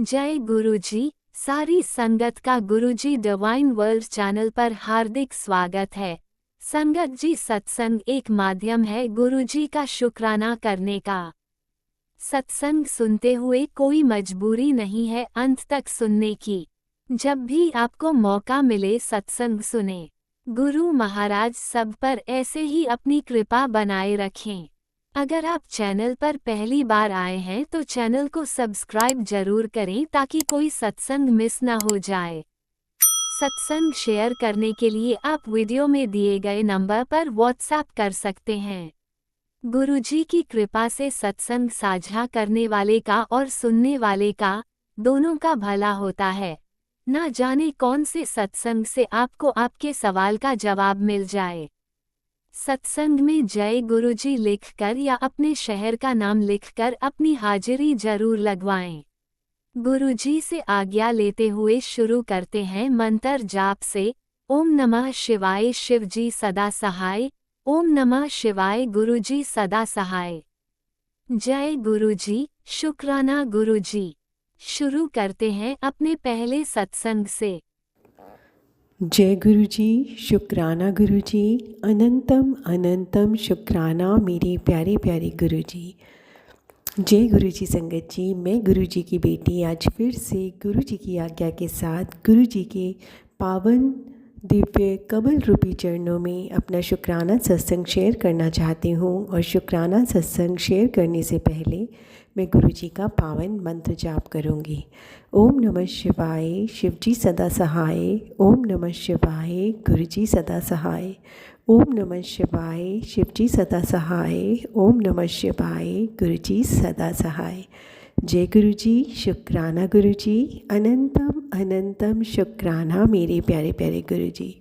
जय गुरुजी। सारी संगत का गुरुजी डिवाइन वर्ल्ड चैनल पर हार्दिक स्वागत है। संगत जी, सत्संग एक माध्यम है गुरुजी का शुक्राना करने का। सत्संग सुनते हुए कोई मजबूरी नहीं है अंत तक सुनने की। जब भी आपको मौका मिले सत्संग सुने। गुरु महाराज सब पर ऐसे ही अपनी कृपा बनाए रखें। अगर आप चैनल पर पहली बार आए हैं तो चैनल को सब्सक्राइब जरूर करें ताकि कोई सत्संग मिस ना हो जाए। सत्संग शेयर करने के लिए आप वीडियो में दिए गए नंबर पर व्हाट्सएप कर सकते हैं। गुरुजी की कृपा से सत्संग साझा करने वाले का और सुनने वाले का, दोनों का भला होता है। ना जाने कौन से सत्संग से आपको आपके सवाल का जवाब मिल जाए। सत्संग में जय गुरुजी लिखकर या अपने शहर का नाम लिखकर अपनी हाजिरी जरूर लगवाएं। गुरुजी से आज्ञा लेते हुए शुरू करते हैं मंत्र जाप से। ओम नमः शिवाय शिवजी सदा सहाय। ओम नमः शिवाय गुरुजी सदा सहाय। जय गुरुजी, शुक्राना गुरुजी। शुरू करते हैं अपने पहले सत्संग से। जय गुरुजी, शुक्राना गुरुजी, अनंतम अनंतम शुक्राना मेरे प्यारे प्यारे गुरुजी। जय गुरुजी संगत जी, मैं गुरुजी की बेटी आज फिर से गुरुजी की आज्ञा के साथ गुरुजी के पावन दिव्य कमल रूपी चरणों में अपना शुक्राना सत्संग शेयर करना चाहती हूँ। और शुक्राना सत्संग शेयर करने से पहले मैं गुरुजी का पावन मंत्र जाप करूँगी। ओम नमः शिवाय शिवजी सदा सहाय। ओम नमः शिवाय गुरुजी सदा सहाय। ओम नमः शिवाय शिवजी सदा सहाय। ओम नमः शिवाय गुरुजी सदा सहाय। जय गुरुजी, शुक्राना गुरुजी, अनंतम अनंतम शुक्राना मेरे प्यारे प्यारे गुरुजी।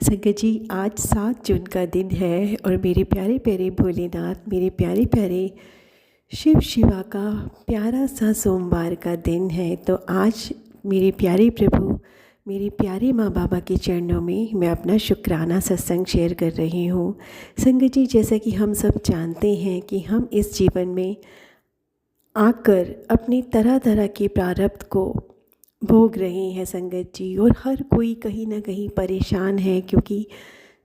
संगत जी, आज 7 जून का दिन है और मेरे प्यारे प्यारे भोलेनाथ, मेरे प्यारे प्यारे शिव शिवा का प्यारा सा सोमवार का दिन है। तो आज मेरे प्यारे प्रभु, मेरे प्यारे माँ बाबा के चरणों में मैं अपना शुक्राना सत्संग शेयर कर रही हूँ। संगत जी, जैसा कि हम सब जानते हैं कि हम इस जीवन में आकर अपने तरह तरह के प्रारब्ध को भोग रहे हैं संगत जी। और हर कोई कहीं ना कहीं परेशान है, क्योंकि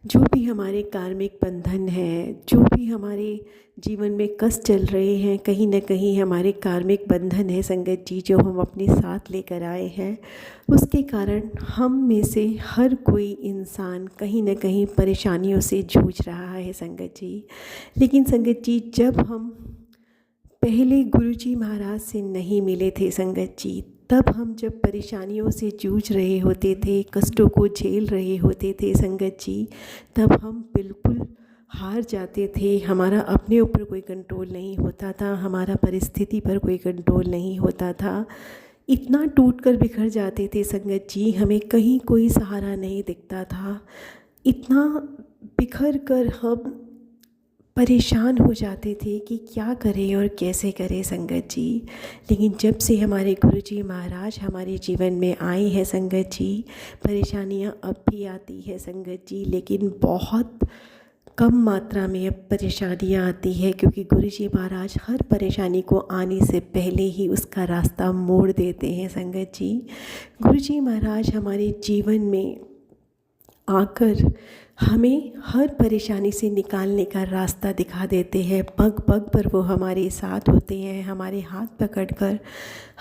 जो भी हमारे कार्मिक बंधन है, जो भी हमारे जीवन में कष्ट चल रहे हैं, कहीं ना कहीं हमारे कार्मिक बंधन है संगत जी, जो हम अपने साथ लेकर आए हैं। उसके कारण हम में से हर कोई इंसान कहीं ना कहीं परेशानियों से जूझ रहा है संगत जी। लेकिन संगत जी, जब हम पहले गुरुजी महाराज से नहीं मिले थे संगत जी, तब हम जब परेशानियों से जूझ रहे होते थे, कष्टों को झेल रहे होते थे संगत जी, तब हम बिल्कुल हार जाते थे। हमारा अपने ऊपर कोई कंट्रोल नहीं होता था, हमारा परिस्थिति पर कोई कंट्रोल नहीं होता था। इतना टूट कर बिखर जाते थे संगत जी, हमें कहीं कोई सहारा नहीं दिखता था। इतना बिखर कर हम परेशान हो जाते थे कि क्या करें और कैसे करें संगत जी। लेकिन जब से हमारे गुरुजी महाराज हमारे जीवन में आए हैं संगत जी, परेशानियां अब भी आती है संगत जी, लेकिन बहुत कम मात्रा में अब परेशानियां आती है, क्योंकि गुरुजी महाराज हर परेशानी को आने से पहले ही उसका रास्ता मोड़ देते हैं संगत जी। गुरुजी महाराज हमारे जीवन में आकर हमें हर परेशानी से निकालने का रास्ता दिखा देते हैं। पग पग पर वो हमारे साथ होते हैं, हमारे हाथ पकड़कर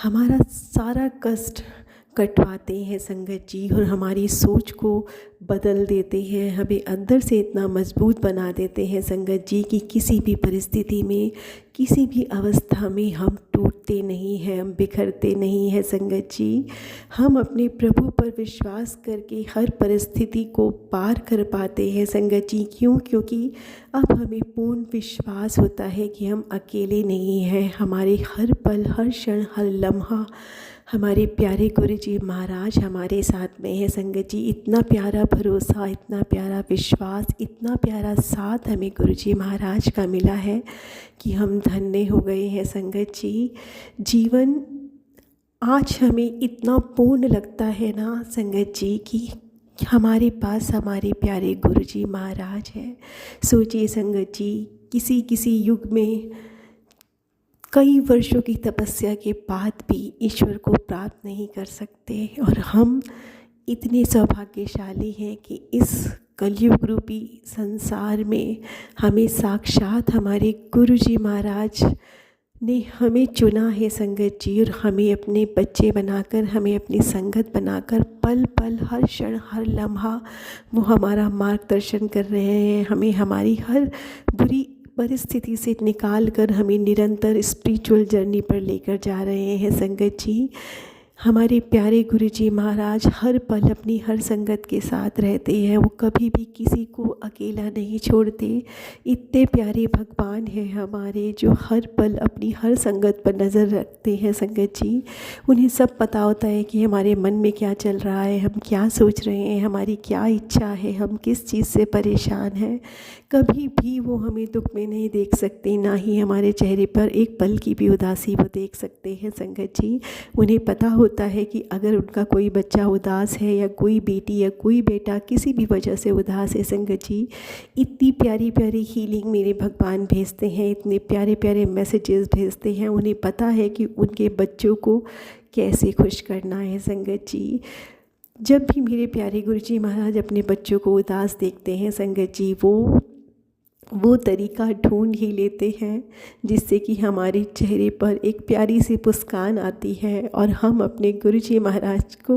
हमारा सारा कष्ट कटवाते हैं संगत जी, और हमारी सोच को बदल देते हैं, हमें अंदर से इतना मजबूत बना देते हैं संगत जी कि किसी भी परिस्थिति में, किसी भी अवस्था में हम टूटते नहीं हैं, हम बिखरते नहीं हैं संगत जी। हम अपने प्रभु पर विश्वास करके हर परिस्थिति को पार कर पाते हैं संगत जी। क्यों? क्योंकि अब हमें पूर्ण विश्वास होता है कि हम अकेले नहीं हैं। हमारे हर पल, हर क्षण, हर लम्हा हमारे प्यारे गुरुजी महाराज हमारे साथ में है संगत जी। इतना प्यारा भरोसा, इतना प्यारा विश्वास, इतना प्यारा साथ हमें गुरुजी महाराज का मिला है कि हम धन्य हो गए हैं संगत जी। जीवन आज हमें इतना पूर्ण लगता है ना संगत जी कि हमारे पास हमारे प्यारे गुरुजी महाराज हैं। सोचिए संगत जी, किसी किसी युग में कई वर्षों की तपस्या के बाद भी ईश्वर को प्राप्त नहीं कर सकते, और हम इतने सौभाग्यशाली हैं कि इस कलयुग रूपी संसार में हमें साक्षात हमारे गुरु जी महाराज ने हमें चुना है संगत जी, और हमें अपने बच्चे बनाकर, हमें अपनी संगत बनाकर पल पल, हर क्षण, हर लम्हा वो हमारा मार्गदर्शन कर रहे हैं। हमें हमारी हर बुरी परिस्थिति से निकाल कर हमें निरंतर स्पिरिचुअल जर्नी पर लेकर जा रहे हैं संगत जी। हमारे प्यारे गुरु जी महाराज हर पल अपनी हर संगत के साथ रहते हैं, वो कभी भी किसी को अकेला नहीं छोड़ते। इतने प्यारे भगवान हैं हमारे, जो हर पल अपनी हर संगत पर नज़र रखते हैं संगत जी। उन्हें सब पता होता है कि हमारे मन में क्या चल रहा है, हम क्या सोच रहे हैं, हमारी क्या इच्छा है, हम किस चीज़ से परेशान हैं। कभी भी वो हमें दुख में नहीं देख सकते, ना ही हमारे चेहरे पर एक पल की भी उदासी वो देख सकते हैं संगत जी। उन्हें पता होता है कि अगर उनका कोई बच्चा उदास है, या कोई बेटी या कोई बेटा किसी भी वजह से उदास है संगत जी, इतनी प्यारी प्यारी हीलिंग मेरे भगवान भेजते हैं, इतने प्यारे प्यारे मैसेजेस भेजते हैं। उन्हें पता है कि उनके बच्चों को कैसे खुश करना है संगत जी। जब भी मेरे प्यारे गुरु जी महाराज अपने बच्चों को उदास देखते हैं संगत जी, वो तरीका ढूंढ ही लेते हैं जिससे कि हमारे चेहरे पर एक प्यारी सी मुस्कान आती है, और हम अपने गुरु जी महाराज को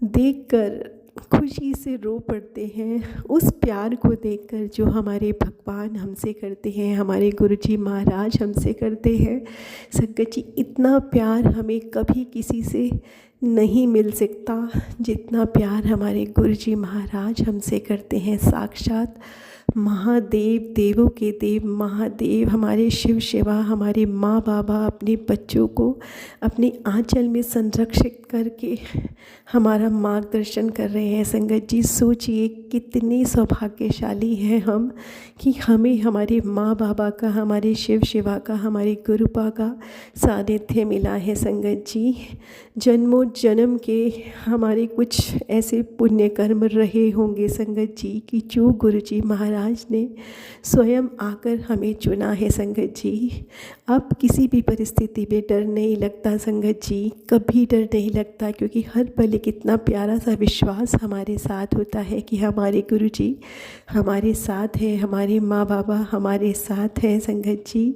देखकर खुशी से रो पड़ते हैं। उस प्यार को देखकर जो हमारे भगवान हमसे करते हैं, हमारे गुरु जी महाराज हमसे करते हैं संगत जी, इतना प्यार हमें कभी किसी से नहीं मिल सकता जितना प्यार हमारे गुरु जी महाराज हमसे करते हैं। साक्षात महादेव, देवों के देव महादेव, हमारे शिव शिवा, हमारे माँ बाबा अपने बच्चों को अपने आंचल में संरक्षित करके हमारा मार्गदर्शन कर रहे हैं संगत जी। सोचिए कितने सौभाग्यशाली हैं हम कि हमें हमारे माँ बाबा का, हमारे शिव शिवा का, हमारे गुरुपा का सानिध्य मिला है संगत जी। जन्मों जन्म के हमारे कुछ ऐसे पुण्य कर्म रहे होंगे संगत जी कि जो गुरु जी महाराज ने स्वयं आकर हमें चुना है संगत जी। अब किसी भी परिस्थिति में डर नहीं लगता संगत जी, कभी डर नहीं लगता, क्योंकि हर पल एक इतना प्यारा सा विश्वास हमारे साथ होता है कि हमारे गुरु जी हमारे साथ हैं, हमारे माँ बाबा हमारे साथ हैं संगत जी।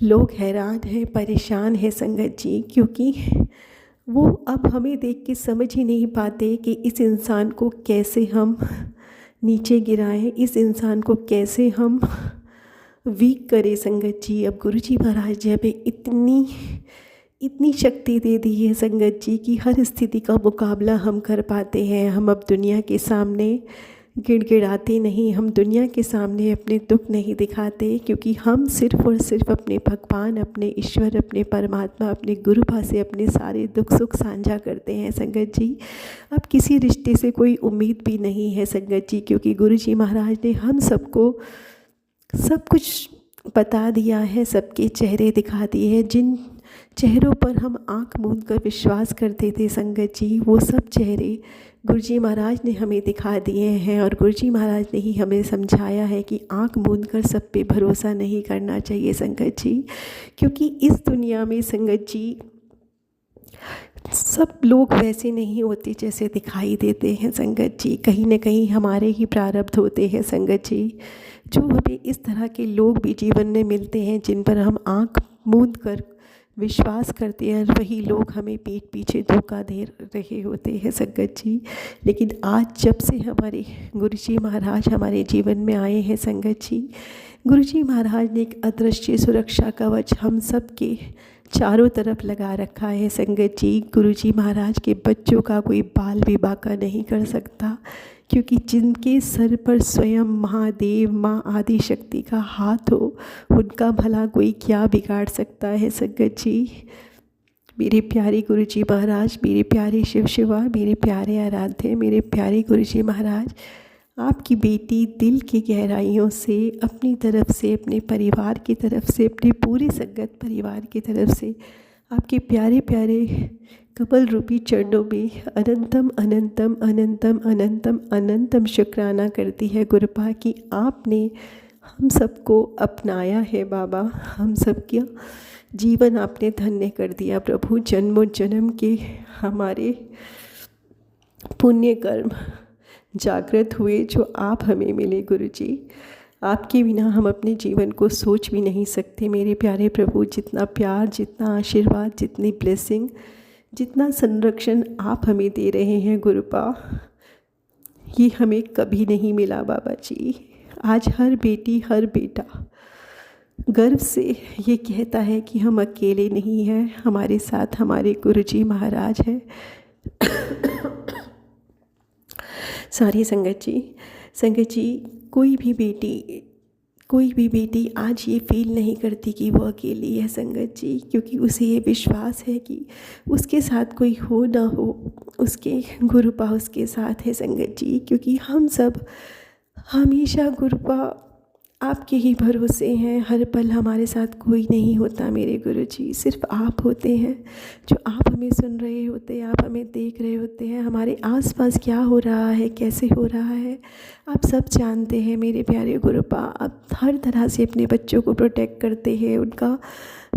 लोग हैरान हैं, परेशान हैं संगत जी, क्योंकि वो अब हमें देख के समझ ही नहीं पाते कि इस इंसान को कैसे हम नीचे गिराएं, इस इंसान को कैसे हम वीक करें संगत जी। अब गुरु जी महाराज जी हमें इतनी शक्ति दे दी है संगत जी कि हर स्थिति का मुकाबला हम कर पाते हैं। हम अब दुनिया के सामने गिड़गिड़ाते नहीं, हम दुनिया के सामने अपने दुख नहीं दिखाते, क्योंकि हम सिर्फ़ और सिर्फ अपने भगवान, अपने ईश्वर, अपने परमात्मा, अपने गुरुपा से अपने सारे दुख सुख साझा करते हैं संगत जी। अब किसी रिश्ते से कोई उम्मीद भी नहीं है संगत जी, क्योंकि गुरु जी महाराज ने हम सबको सब कुछ बता दिया है, सबके चेहरे दिखा दिए हैं। जिन चेहरों पर हम आँख मूंद कर विश्वास करते थे संगत जी, वो सब चेहरे गुरुजी महाराज ने हमें दिखा दिए हैं, और गुरुजी महाराज ने ही हमें समझाया है कि आँख मूंद कर सब पे भरोसा नहीं करना चाहिए संगत जी। क्योंकि इस दुनिया में संगत जी सब लोग वैसे नहीं होते जैसे दिखाई देते हैं संगत जी। कहीं न कहीं हमारे ही प्रारब्ध होते हैं संगत जी, जो हमें इस तरह के लोग भी जीवन में मिलते हैं जिन पर हम आँख मूंद कर विश्वास करते हैं, वही लोग हमें पीठ पीछे धोखा दे रहे होते हैं संगत जी। लेकिन आज जब से हमारे गुरुजी महाराज हमारे जीवन में आए हैं संगत जी, गुरुजी महाराज ने एक अदृश्य सुरक्षा कवच हम सब के चारों तरफ लगा रखा है संगत जी। गुरुजी महाराज के बच्चों का कोई बाल भी बांका नहीं कर सकता, क्योंकि जिनके सर पर स्वयं महादेव माँ आदि शक्ति का हाथ हो, उनका भला कोई क्या बिगाड़ सकता है संगत जी। मेरे प्यारे गुरुजी महाराज, मेरे प्यारे शिव शिवा, मेरे प्यारे आराध्य, मेरे प्यारे गुरुजी महाराज, आपकी बेटी दिल की गहराइयों से, अपनी तरफ से, अपने परिवार की तरफ से, अपने पूरे संगत परिवार की तरफ से आपके प्यारे प्यारे कमल रूपी चरणों में अनंतम अनंतम अनंतम अनंतम अनंतम शुक्राना करती है गुरुपा कि आपने हम सबको अपनाया है बाबा, हम सबका जीवन आपने धन्य कर दिया प्रभु। जन्मों जन्म के हमारे पुण्य कर्म जागृत हुए जो आप हमें मिले गुरुजी। आपके बिना हम अपने जीवन को सोच भी नहीं सकते मेरे प्यारे प्रभु। जितना प्यार, जितना आशीर्वाद, जितनी ब्लेसिंग, जितना संरक्षण आप हमें दे रहे हैं गुरुपा, ये हमें कभी नहीं मिला बाबा जी। आज हर बेटी, हर बेटा गर्व से ये कहता है कि हम अकेले नहीं हैं, हमारे साथ हमारे गुरुजी महाराज हैं। सारी संगत जी, कोई भी बेटी आज ये फील नहीं करती कि वो अकेली है संगत जी, क्योंकि उसे ये विश्वास है कि उसके साथ कोई हो ना हो, उसके गुरुपा उसके साथ है संगत जी। क्योंकि हम सब हमेशा गुरुपा आपके ही भरोसे हैं। हर पल हमारे साथ कोई नहीं होता मेरे गुरुजी, सिर्फ आप होते हैं जो आप हमें सुन रहे होते हैं, आप हमें देख रहे होते हैं। हमारे आसपास क्या हो रहा है, कैसे हो रहा है, आप सब जानते हैं मेरे प्यारे गुरुपा। आप हर तरह से अपने बच्चों को प्रोटेक्ट करते हैं, उनका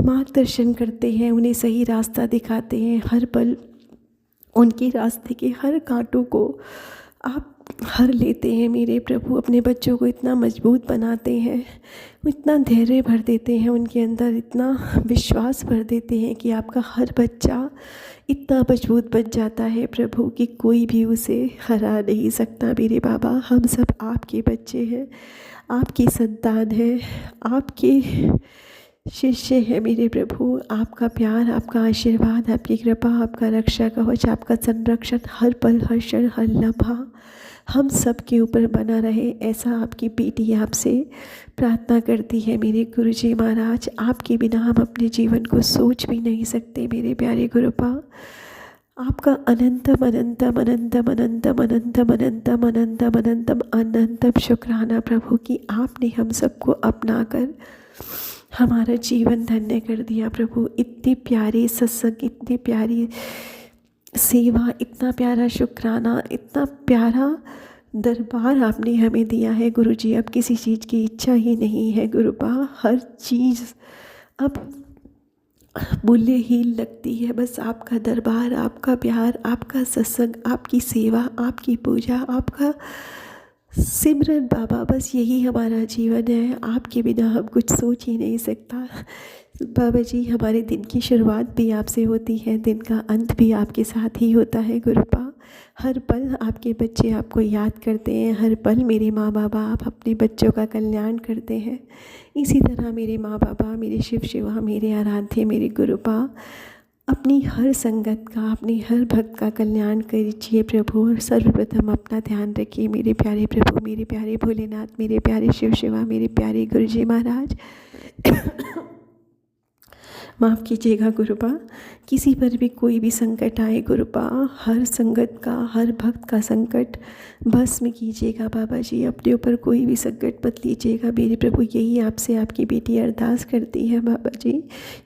मार्गदर्शन करते हैं, उन्हें सही रास्ता दिखाते हैं। हर पल उनके रास्ते के हर कांटों को आप हर लेते हैं मेरे प्रभु। अपने बच्चों को इतना मजबूत बनाते हैं, इतना धैर्य भर देते हैं उनके अंदर, इतना विश्वास भर देते हैं कि आपका हर बच्चा इतना मजबूत बन जाता है प्रभु कि कोई भी उसे हरा नहीं सकता मेरे बाबा। हम सब आपके बच्चे हैं, आपकी संतान है, आपके शिष्य है मेरे प्रभु। आपका प्यार, आपका आशीर्वाद, आपकी कृपा, आपका रक्षा कवच, आपका संरक्षण हर पल, हर क्षण, हर लम्हा हम सब के ऊपर बना रहे, ऐसा आपकी बेटी आपसे प्रार्थना करती है मेरे गुरुजी महाराज। आपके बिना हम अपने जीवन को सोच भी नहीं सकते मेरे प्यारे गुरुपा। आपका अनंतम अनंतम अनंतम अनंतम अनंतम अनंतम अनंतम अनंतम अनंतम शुक्राना प्रभु कि आपने हम सबको अपना कर हमारा जीवन धन्य कर दिया प्रभु। इतनी प्यारी सत्संग, इतनी प्यारी सेवा, इतना प्यारा शुक्राना, इतना प्यारा दरबार आपने हमें दिया है गुरुजी। अब किसी चीज़ की इच्छा ही नहीं है गुरुपा, हर चीज़ अब मूल्यहीन लगती है। बस आपका दरबार, आपका प्यार, आपका सत्संग, आपकी सेवा, आपकी पूजा, आपका सिमरन बाबा, बस यही हमारा जीवन है। आपके बिना हम कुछ सोच ही नहीं सकता बाबा जी। हमारे दिन की शुरुआत भी आपसे होती है, दिन का अंत भी आपके साथ ही होता है गुरुपा। हर पल आपके बच्चे आपको याद करते हैं, हर पल मेरे माँ बाबा आप अपने बच्चों का कल्याण करते हैं। इसी तरह मेरे माँ बाबा, मेरे शिव शिवा, मेरे आराध्य, मेरे गुरुपा अपनी हर संगत का, अपने हर भक्त का कल्याण कीजिए प्रभु। और सर्वप्रथम अपना ध्यान रखिए मेरे प्यारे प्रभु, मेरे प्यारे भोलेनाथ, मेरे प्यारे शिव शिवा, मेरे प्यारे गुरुजी महाराज। माफ़ कीजिएगा गुरुपा, किसी पर भी कोई भी संकट आए गुरुपा, हर संगत का, हर भक्त का संकट भस्म कीजिएगा बाबा जी। अपने ऊपर कोई भी संकट मत लीजिएगा मेरे प्रभु, यही आपसे आपकी बेटी अरदास करती है बाबा जी।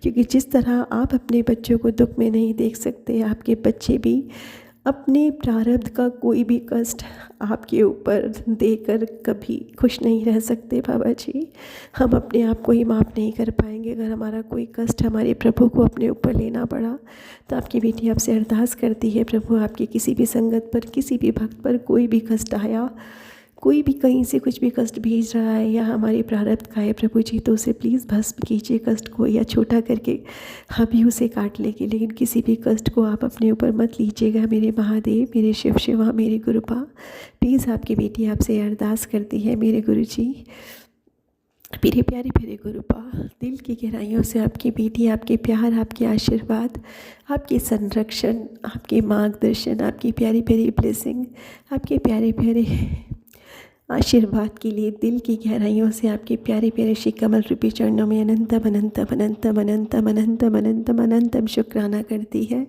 क्योंकि जिस तरह आप अपने बच्चों को दुख में नहीं देख सकते, आपके बच्चे भी अपने प्रारब्ध का कोई भी कष्ट आपके ऊपर देकर कभी खुश नहीं रह सकते बाबा जी। हम अपने आप को ही माफ़ नहीं कर पाएंगे अगर हमारा कोई कष्ट हमारे प्रभु को अपने ऊपर लेना पड़ा। तो आपकी बेटी आपसे अरदास करती है प्रभु, आपकी किसी भी संगत पर, किसी भी भक्त पर कोई भी कष्ट आया, कोई भी कहीं से कुछ भी कष्ट भेज रहा है या हमारे प्रारब्ध का है प्रभु जी, तो उसे प्लीज़ भस्म कीजिए कष्ट को, या छोटा करके हम ही उसे काट लेंगे, लेकिन किसी भी कष्ट को आप अपने ऊपर मत लीजिएगा मेरे महादेव, मेरे शिव शिवा, मेरे गुरुपा। प्लीज़ आपकी बेटी आपसे अरदास करती है मेरे गुरु जी, मेरे प्यारे प्यारे गुरुपा। दिल की गहराइयों से आपकी बेटी आपके प्यार, आपके आशीर्वाद, आपके संरक्षण, आपके मार्गदर्शन, आपकी प्यारी प्यारी ब्लेसिंग, आपके प्यारे प्यारे आशीर्वाद के लिए दिल की गहराइयों से आपके प्यारे प्यारे श्री कमल रूपी चरणों में अनंतम अनंतम अनंतम अनंतम अनंतम अनंतम अनंतम शुक्राना करती है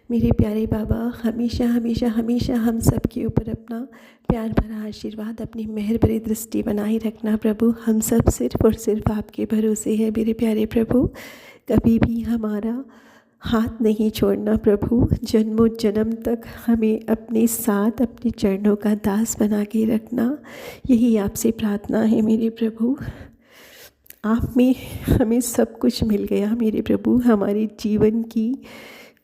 मेरे प्यारे बाबा। हमेशा हमेशा हमेशा हम सब के ऊपर अपना प्यार भरा आशीर्वाद, अपनी मेहर भरी दृष्टि बनाए रखना प्रभु। हम सब सिर्फ और सिर्फ आपके भरोसे हैं मेरे प्यारे प्रभु, कभी भी हमारा हाथ नहीं छोड़ना प्रभु। जन्मों जन्म तक हमें अपने साथ, अपने चरणों का दास बना के रखना, यही आपसे प्रार्थना है मेरे प्रभु। आप में हमें सब कुछ मिल गया मेरे प्रभु। हमारे जीवन की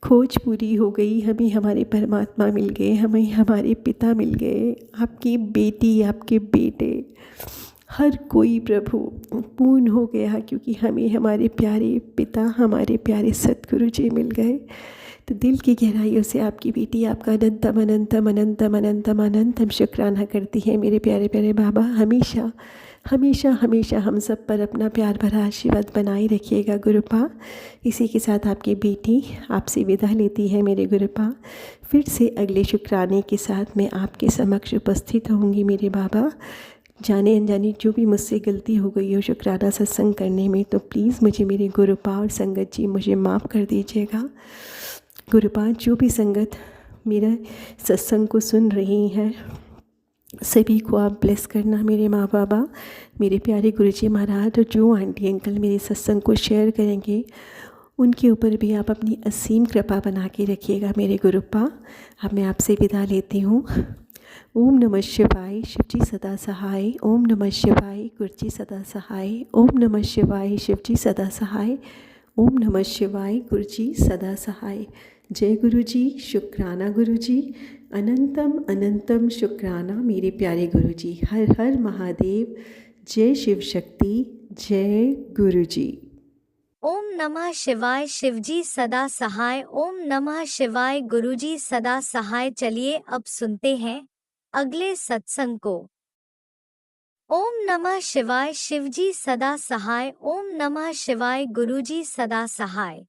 खोज पूरी हो गई, हमें हमारे परमात्मा मिल गए, हमें हमारे पिता मिल गए, आपकी बेटी, आपके बेटे, हर कोई प्रभु पूर्ण हो गया, क्योंकि हमें हमारे प्यारे पिता, हमारे प्यारे सतगुरु जी मिल गए। तो दिल की गहराइयों से आपकी बेटी आपका अनंतम अनंतम अनंतम अनंतम अनंतम शुक्राना करती है मेरे प्यारे प्यारे बाबा। हमेशा हमेशा हमेशा हम सब पर अपना प्यार भरा आशीर्वाद बनाए रखिएगा गुरुपा। इसी के साथ आपकी बेटी आपसे विदा लेती है मेरे गुरुपा। फिर से अगले शुक्राने के साथ मैं आपके समक्ष उपस्थित होंगी मेरे बाबा। जाने अनजाने जो भी मुझसे गलती हो गई हो शुक्राना सत्संग करने में, तो प्लीज़ मुझे मेरे गुरुपा और संगत जी मुझे माफ़ कर दीजिएगा। गुरुपा, जो भी संगत मेरा सत्संग को सुन रही हैं, सभी को आप ब्लेस करना मेरे माँ बाबा, मेरे प्यारे गुरुजी महाराज, और जो आंटी अंकल मेरे सत्संग को शेयर करेंगे उनके ऊपर भी आप अपनी असीम कृपा बना के रखिएगा मेरे गुरुपा। अब मैं आपसे विदा लेती हूँ। ओम नमः शिवाय, शिवजी सदा सहाय। ओम नमः शिवाय, गुरुजी सदा सहाय। ओम नमः शिवाय, शिवजी सदा सहाय। ओम नमः शिवाय, गुरुजी सदा सहाय। जय गुरुजी, शुक्राना गुरुजी, अनंतम अनंतम शुक्राना मेरे प्यारे गुरुजी। हर हर महादेव। जय शिव शक्ति, जय गुरुजी। ओम नमः शिवाय, शिवजी सदा सहाय। ओम नमः शिवाय, गुरुजी सदा सहाय। चलिए अब सुनते हैं अगले सत्संग को। ओम नमः शिवाय, शिवजी सदा सहाय। ओम नमः शिवाय, गुरुजी सदा सहाय।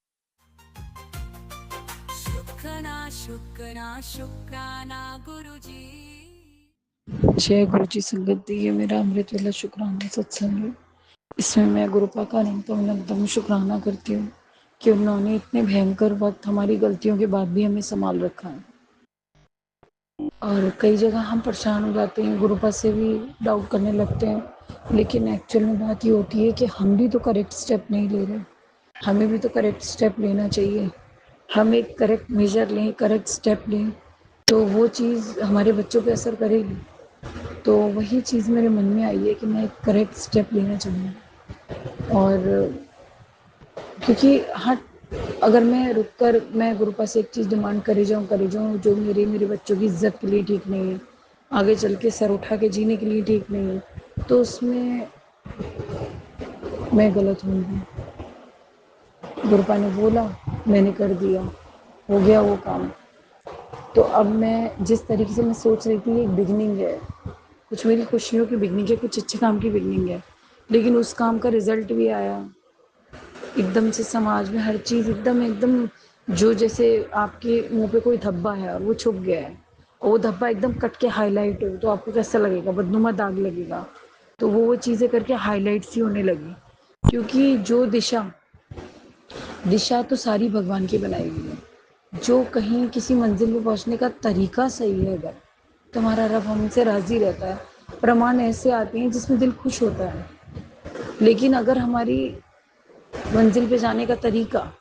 शुक्राना गुरुजी। जय गुरुजी संगत दी, ये मेरा अमृत वाला शुक्राना सत्संग है। इसमें मैं गुरुपा का अनंतम शुक्राना करती हूँ कि उन्होंने इतने भयंकर वक्त हमारी गलतियों के बाद भी हमें संभाल रखा है। और कई जगह हम परेशान हो जाते हैं, गुरुपा से भी डाउट करने लगते हैं, लेकिन एक्चुअल में बात ये होती है कि हम भी तो करेक्ट स्टेप नहीं ले रहे। हमें भी तो करेक्ट स्टेप लेना चाहिए। हम एक करेक्ट मेजर लें, करेक्ट स्टेप लें, तो वो चीज़ हमारे बच्चों पे असर करेगी। तो वही चीज़ मेरे मन में आई है कि मैं एक करेक्ट स्टेप लेना चाहूँगी। और क्योंकि हाँ, अगर मैं रुक कर मैं गुरुपा से एक चीज़ डिमांड करे जाऊँ जो मेरे बच्चों की इज्जत के लिए ठीक नहीं है, आगे चल के सर उठा के जीने के लिए ठीक नहीं है, तो उसमें मैं गलत होंगी। गुरुपा ने बोला, मैंने कर दिया, हो गया वो काम। तो अब मैं जिस तरीके से मैं सोच रही थी, एक बिगनिंग है, कुछ मेरी खुशियों की बिगनिंग है, कुछ अच्छे काम की बिगनिंग है, लेकिन उस काम का रिजल्ट भी आया एकदम से। समाज में हर चीज़ एकदम एकदम, जो जैसे आपके मुंह पे कोई धब्बा है और वो छुप गया है, और वो धब्बा एकदम कट के हाईलाइट हो, तो आपको कैसा लगेगा? बदनुमा दाग लगेगा। तो वो चीज़ें करके हाईलाइट सी होने लगी, क्योंकि जो दिशा तो सारी भगवान की बनाई हुई है। जो कहीं किसी मंजिल में पहुंचने का तरीका सही है, अगर तुम्हारा रब हमसे राजी रहता है, प्रमाण ऐसे आते हैं जिसमें दिल खुश होता है। लेकिन अगर हमारी मंजिल पे जाने का तरीका,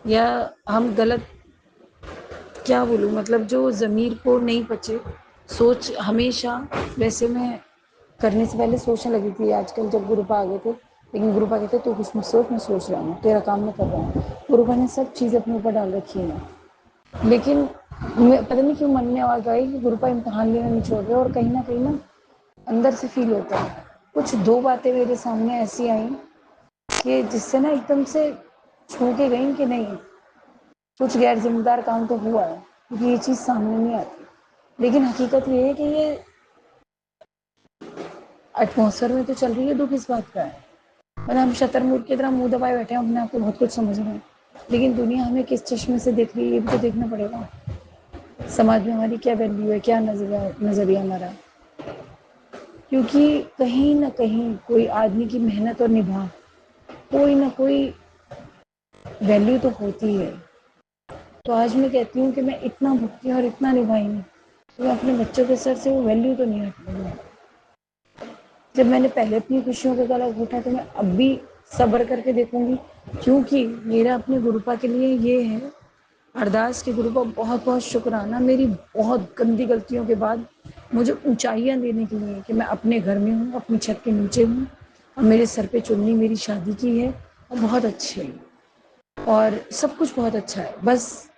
या हम गलत, क्या बोलूँ, मतलब जो ज़मीर को नहीं पचे, सोच हमेशा, वैसे मैं करने से पहले सोचने लगी थी आजकल जब गुरुपा आ गए थे, लेकिन गुरुपा कहते तू कुछ मत सोच, मैं सोच रहा हूँ, तेरा काम मैं कर रहा हूँ। गुरुपा ने सब चीज़ अपने ऊपर डाल रखी है, लेकिन मैं पता नहीं क्यों मन में आवाज़ आई कि गुरुपा इम्तहान लेना नहीं छोड़ रहे, और कहीं ना अंदर से फील होता है। कुछ दो बातें मेरे सामने ऐसी आई कि जिससे ना एकदम से छू के गई कि नहीं, कुछ गैर जिम्मेदार काम तो हुआ है, क्योंकि ये चीज़ सामने नहीं आती। लेकिन हकीकत ये है कि ये एटमॉस्फेयर में तो चल रही है, दुख इस बात का है, मतलब हम शतरमुर्ग की तरह मुंह दबाए बैठे हैं, अपने आप को बहुत कुछ समझ रहे हैं, लेकिन दुनिया हमें किस चश्मे से देख रही है ये भी तो देखना पड़ेगा। समाज में हमारी क्या वैल्यू है, क्या नजरिया हमारा, क्योंकि कहीं ना कहीं कोई आदमी की मेहनत और निभा, कोई ना कोई वैल्यू तो होती है। तो आज मैं कहती हूँ कि मैं इतना भुगती और इतना निभाई नहीं, तो मैं अपने बच्चों के सर से वो वैल्यू तो नहीं हटूंगी। जब मैंने पहले अपनी खुशियों का गला घोटा, तो मैं अब भी सब्र करके देखूंगी, क्योंकि मेरा अपने गुरुपा के लिए ये है अरदास की, गुरुपा बहुत बहुत शुक्राना, मेरी बहुत गंदी गलतियों के बाद मुझे ऊंचाइयां देने के लिए कि मैं अपने घर में हूँ, अपनी छत के नीचे हूँ, और मेरे सर पे चुन्नी मेरी शादी की है और बहुत अच्छी है और सब कुछ बहुत अच्छा है। बस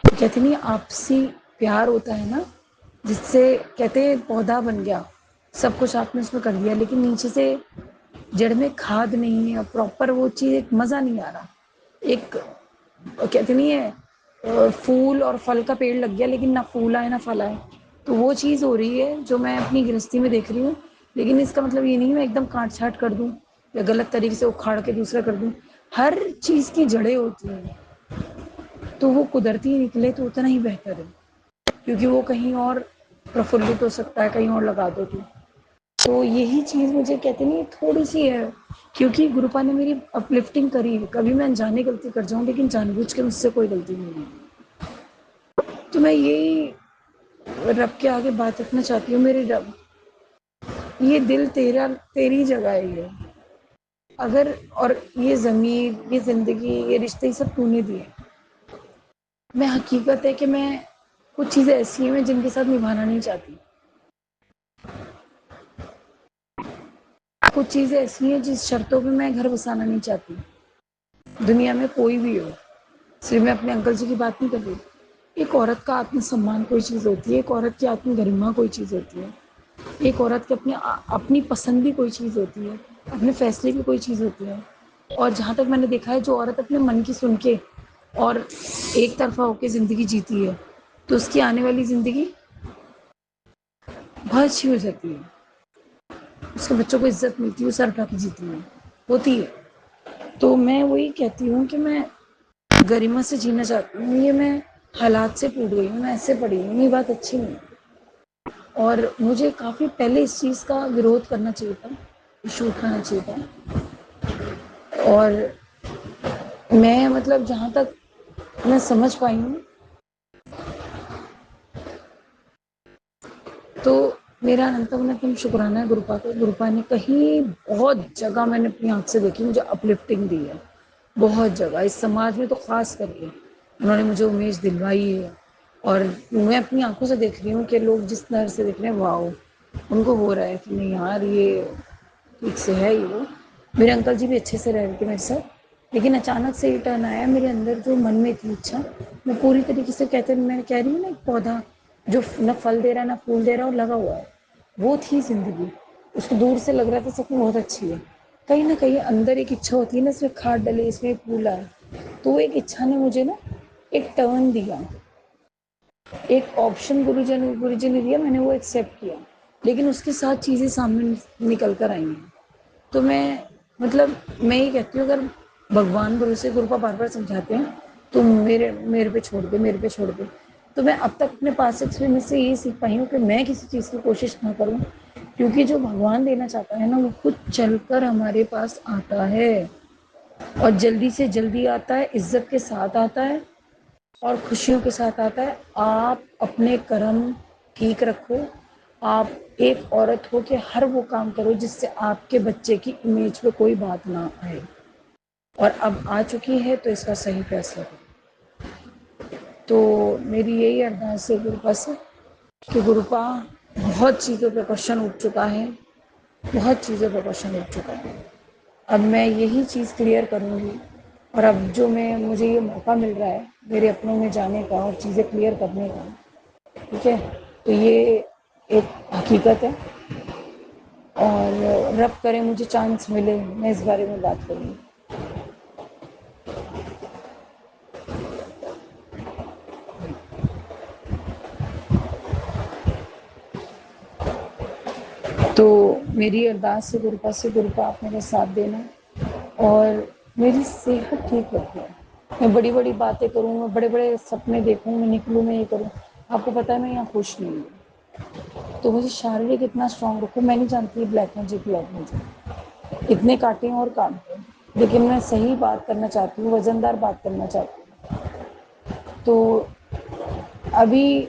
कहते नहीं आपसी प्यार होता है ना, जिससे कहते हैं पौधा बन गया, सब कुछ आपने उसमें कर दिया लेकिन नीचे से जड़ में खाद नहीं है, प्रॉपर वो चीज़, एक मज़ा नहीं आ रहा। एक कहते नहीं है फूल और फल का पेड़ लग गया लेकिन ना फूल आए ना फल आए, तो वो चीज़ हो रही है जो मैं अपनी गृहस्थी में देख रही हूँ। लेकिन इसका मतलब ये नहीं मैं एकदम काट छाट कर दूँ या गलत तरीके से उखाड़ के दूसरा कर दूँ। हर चीज़ की जड़ें होती हैं, तो वो कुदरती निकले तो उतना ही बेहतर है, क्योंकि वो कहीं और प्रफुल्लित हो सकता है, कहीं और लगा दो तो यही चीज़ मुझे कहते नहीं थोड़ी सी है, क्योंकि गुरुपा ने मेरी अपलिफ्टिंग करी है। कभी मैं अनजाने गलती कर जाऊं लेकिन जानबूझ के मुझसे कोई गलती नहीं है। तो मैं यही रब के आगे बात रखना चाहती हूँ, मेरे रब ये दिल तेरा, तेरी जगह है ये, अगर और ये ज़मीर, ये ज़िंदगी, ये रिश्ते, ये सब तूने दिए। मैं हकीकत है कि मैं कुछ चीज़ें ऐसी हैं मैं जिनके साथ निभाना नहीं चाहती, कुछ चीज़ें ऐसी हैं जिस शर्तों पे मैं घर बसाना नहीं चाहती। दुनिया में कोई भी हो, सिर्फ मैं अपने अंकल जी की बात नहीं कर रही। एक औरत का आत्मसम्मान कोई चीज़ होती है, एक औरत की आत्मगरिमा कोई चीज़ होती है, एक औरत की अपनी पसंद भी कोई चीज़ होती है, अपने फैसले भी कोई चीज़ होती है। और जहाँ तक मैंने देखा है, जो औरत अपने मन की सुन के और एक तरफा होकर ज़िंदगी जीती है, तो उसकी आने वाली ज़िंदगी बहुत अच्छी हो जाती है। उसके बच्चों को इज्जत मिलती है, वो सर उठा के जीती है, होती है। तो मैं वही कहती हूँ कि मैं गरिमा से जीना चाहती हूँ। ये मैं हालात से टूट गई हूँ, मैं ऐसे पड़ी हूँ, ये बात अच्छी नहीं है। और मुझे काफ़ी पहले इस चीज़ का विरोध करना चाहिए था, इशू उठाना चाहिए था। और मैं मतलब जहाँ तक मैं समझ पाई हूँ, तो मेरा अनंतम अनंतम शुक्राना है गुरुपा का। गुरुपा ने कहीं बहुत जगह मैंने अपनी आँख से देखी, मुझे अपलिफ्टिंग दी है, बहुत जगह इस समाज में तो ख़ास करके उन्होंने मुझे उम्मीद दिलवाई है। और मैं अपनी आंखों से देख रही हूँ कि लोग जिस तरह से देख रहे हैं, वाओ, उनको हो रहा है कि नहीं यार ये ठीक से है ये वो। मेरे अंकल जी भी अच्छे से रह रहे थे मेरे साथ, लेकिन अचानक से ये टर्न आया मेरे अंदर, जो मन में थी इच्छा, मैं पूरी तरीके से कहते हैं, मैं कह रही हूँ ना, एक पौधा जो न फल दे रहा है ना फूल दे रहा और लगा हुआ है, वो थी जिंदगी। उसको दूर से लग रहा था सब बहुत अच्छी है, कहीं ना कहीं अंदर एक इच्छा होती है ना, इसमें खाद डले, इसमें फूल आए, तो वो एक इच्छा ने मुझे ना एक टर्न दिया, एक ऑप्शन गुरुजी ने दिया, मैंने वो एक्सेप्ट किया। लेकिन उसके साथ चीज़ें सामने निकल कर आई हैं। तो मैं मतलब मैं ये कहती हूँ, अगर भगवान भरोसे गुरुपा बार बार समझाते हैं तो मेरे मेरे पे छोड़ दे, मेरे पे छोड़ दे। तो मैं अब तक अपने पास एक्सपीरियंस से ये सीख पाई हूँ कि मैं किसी चीज़ की कोशिश ना करूँ, क्योंकि जो भगवान देना चाहता है ना, वो खुद चलकर हमारे पास आता है, और जल्दी से जल्दी आता है, इज्जत के साथ आता है और खुशियों के साथ आता है। आप अपने कर्म ठीक रखो, आप एक औरत हो के हर वो काम करो जिससे आपके बच्चे की इमेज पे कोई बात ना आए, और अब आ चुकी है तो इसका सही फैसला करो। तो मेरी यही अरदास है गुरुपा से कि गुरुपा, बहुत चीज़ों पे क्वेश्चन उठ चुका है, बहुत चीज़ों पे क्वेश्चन उठ चुका है, अब मैं यही चीज़ क्लियर करूँगी। और अब जो मैं मुझे ये मौका मिल रहा है मेरे अपनों में जाने का और चीज़ें क्लियर करने का, ठीक है, तो ये एक हकीकत है, और रब करे मुझे चांस मिले मैं इस बारे में बात करूँगी। तो मेरी अरदास है गुरुपा से, गुरुपा आप मेरा साथ देना और मेरी सेहत ठीक रखो। मैं बड़ी बड़ी बातें करूँ, मैं बड़े बड़े सपने देखूँ, मैं निकलूँ, मैं ये करूँ, आपको पता है मैं यहाँ खुश नहीं हूँ। तो मुझे शारीरिक इतना स्ट्रांग रखो। मैं नहीं जानती ब्लैक मैजिक इतने काटे हैं और काटते हैं, लेकिन मैं सही बात करना चाहती हूँ, वजनदार बात करना चाहती हूँ। तो अभी